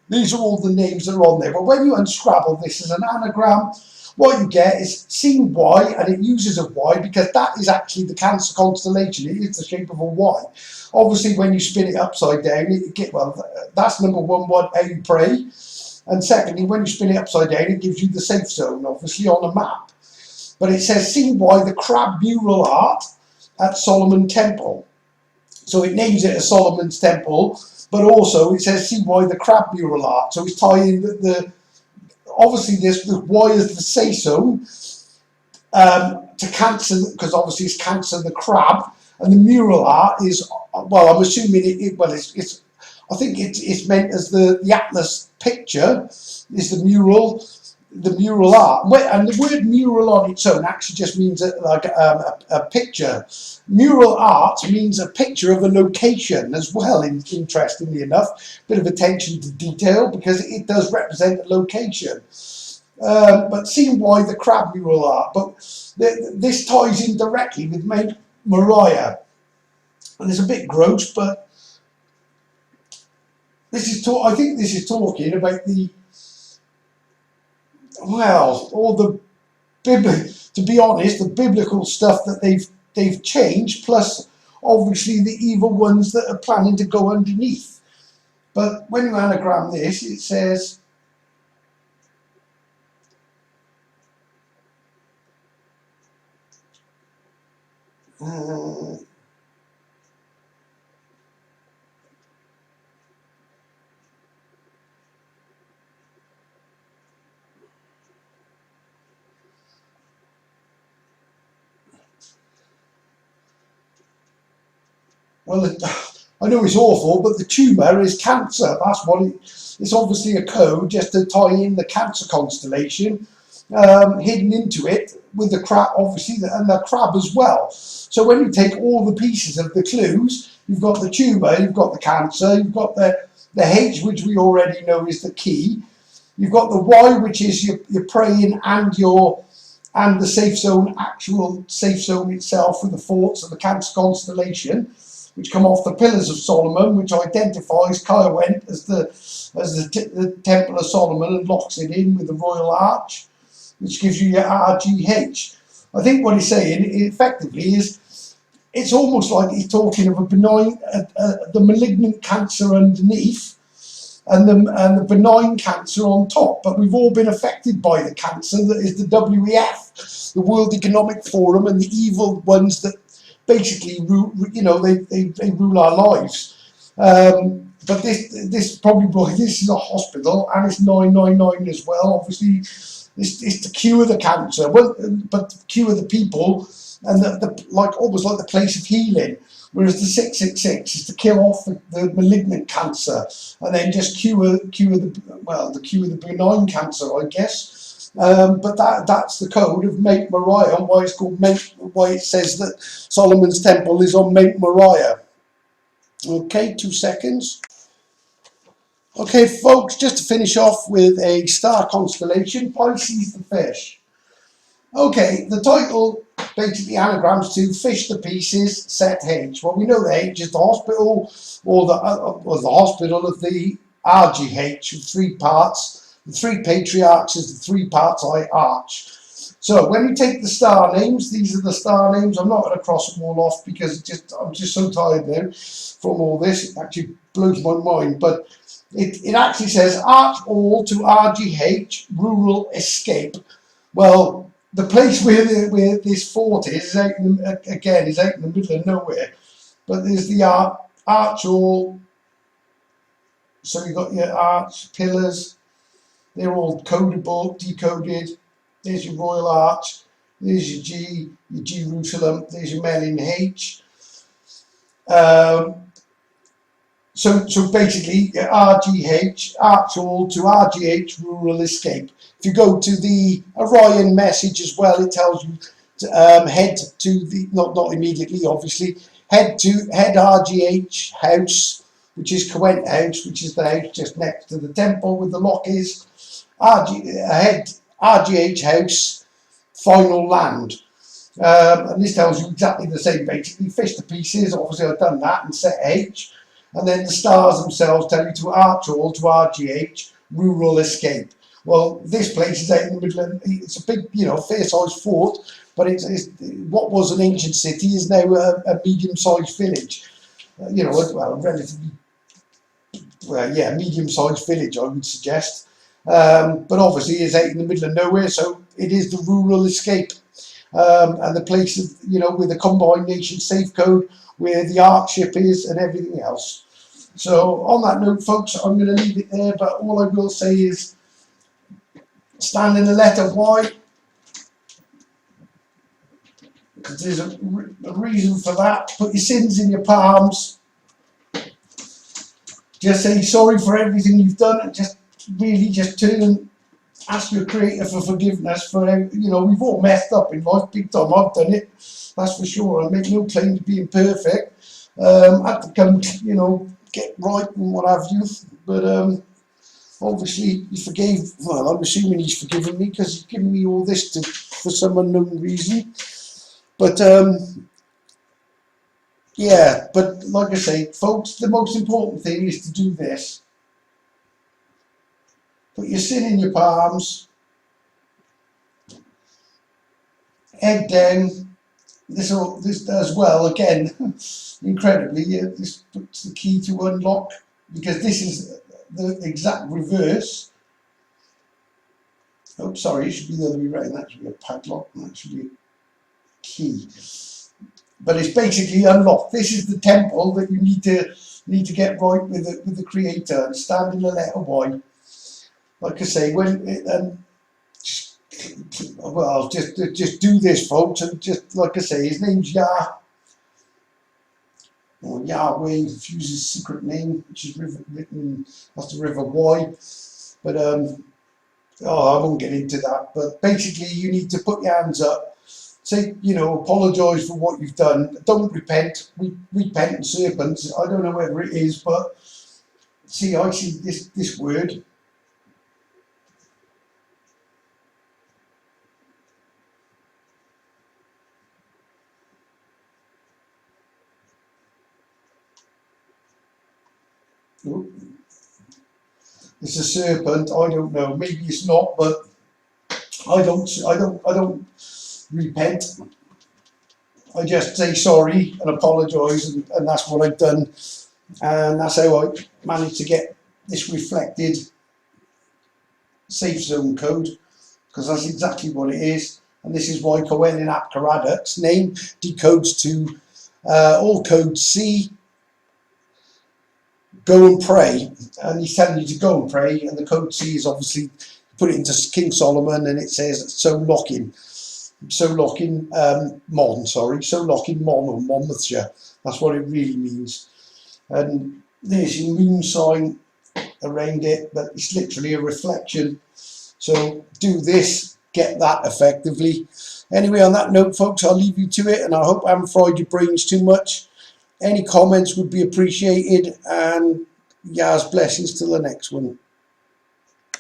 These are all the names that are on there. But when you unscrabble this as an anagram, what you get is seen Y, and it uses a Y because that is actually the Cancer constellation. It is the shape of a Y. Obviously, when you spin it upside down, that's number one, how you pray. And secondly, when you spin it upside down, it gives you the safe zone, obviously, on a map. But it says, seen by the crab mural art at Solomon Temple. So it names it as Solomon's Temple, but also it says, seen by the crab mural art. So it's tying obviously the Y is the say so to Cancer, because obviously it's Cancer, the crab, and the mural art is, well, I'm assuming it's I think it's meant as the Atlas picture is the mural art, and the word mural on its own actually just means a picture. Mural art means a picture of a location as well, interestingly enough. Bit of attention to detail because it does represent a location. But seeing why the crab mural art, but this ties in directly with Mount Moriah, and it's a bit gross, but I think this is talking about all the to be honest, the biblical stuff that they've changed, plus obviously the evil ones that are planning to go underneath. But when you anagram this, it says, well, I know it's awful, but the tumour is Cancer. That's what it's obviously a code just to tie in the Cancer constellation, hidden into it with the crab, obviously, and the crab as well. So when you take all the pieces of the clues, you've got the tumour, you've got the Cancer, you've got the H, which we already know is the key. You've got the Y, which is your praying and the safe zone, actual safe zone itself with the forts of the Cancer constellation, which come off the Pillars of Solomon, which identifies Caerwent as the Temple of Solomon and locks it in with the Royal Arch, which gives you your RGH. I think what he's saying effectively is it's almost like he's talking of a benign, the malignant cancer underneath and the benign cancer on top. But we've all been affected by the cancer that is the WEF, the World Economic Forum, and the evil ones that basically they rule our lives. But this is a hospital, and it's 999 as well. Obviously, it's to cure the cancer, but to cure the people, and almost like the place of healing. Whereas the 666 is to kill off the malignant cancer, and then just cure the benign cancer, I guess. But that's the code of Mount Moriah, why it's called why it says that Solomon's Temple is on Mount Moriah. Okay, 2 seconds. Okay, folks, just to finish off with a star constellation, Pisces the Fish. Okay, the title basically anagrams to Fish the Pieces, set H. Well, we know the H is the hospital, or the hospital of the RGH, with 3 parts. The 3 patriarchs is the 3 parts I arch. So when you take the star names, these are the star names. I'm not going to cross them all off because I'm just so tired now from all this. It actually blows my mind. But it actually says arch all to RGH, rural escape. Well, the place where this fort is out in the middle of nowhere. But there's the arch all. So you've got your arch pillars. They're all codable, decoded. There's your Royal Arch. There's your G, your Jerusalem. There's your Melin H. Um, so basically, RGH, Arch All to RGH, Rural Escape. If you go to the Orion message as well, it tells you to head to the, not immediately, obviously, head RGH House, which is Quent House, which is the house just next to the temple with the lock is. Head RGH House, Final Land. And this tells you exactly the same, basically. Fish to pieces, obviously I've done that, and set H. And then the stars themselves tell you to Arch All to RGH, Rural Escape. Well, this place is out in the middle of, it's a big, fair-sized fort, but it's what was an ancient city is now a medium-sized village. Well, relatively, medium-sized village, I would suggest. But obviously it's out in the middle of nowhere, so it is the Rural Escape. And the place, with the Combined Nation Safe Code, where the Ark ship is and everything else. So on that note, folks, I'm going to leave it there, but all I will say is stand in the letter Y, because there's a reason for that. Put your sins in your palms. Just say sorry for everything you've done, and just turn and ask your creator for forgiveness for, we've all messed up in life, big time. I've done it, that's for sure. I make no claim to being perfect. I had to come, get right and what have you. But obviously he forgave, well, I'm assuming he's forgiven me because he's given me all this for some unknown reason. But yeah, but like I say, folks, the most important thing is to do this. Put your sin in your palms, head down. This as well, again, incredibly, this puts the key to unlock, because this is the exact reverse. Oh, sorry, it should be the other way around. That should be a padlock, and that should be a key. But it's basically unlocked. This is the temple that you need to get right with the creator and stand in the letter Y. Like I say, well, just do this, folks, and just like I say, his name's Yah, or Yahweh, if you use his secret name, which is written, that's the river Y. But I won't get into that. But basically, you need to put your hands up, say, apologise for what you've done. Don't repent. Repent serpents. I don't know whether it is, but see, I see this word. It's a serpent. I don't know. Maybe it's not, but I don't repent. I just say sorry and apologise, and that's what I've done, and that's how I managed to get this reflected safe zone code, because that's exactly what it is. And this is why Cohen in Apcaradoc's name decodes to all code C. Go and pray, and he's telling you to go and pray, and the code C is obviously put it into King Solomon, and it says so locking Mon, or Monmouthshire. That's what it really means. And there's your moon sign around it, but it's literally a reflection. So do this, get that effectively. Anyway, on that note, folks, I'll leave you to it, and I hope I haven't fried your brains too much. Any comments would be appreciated, and Yah's blessings till the next one.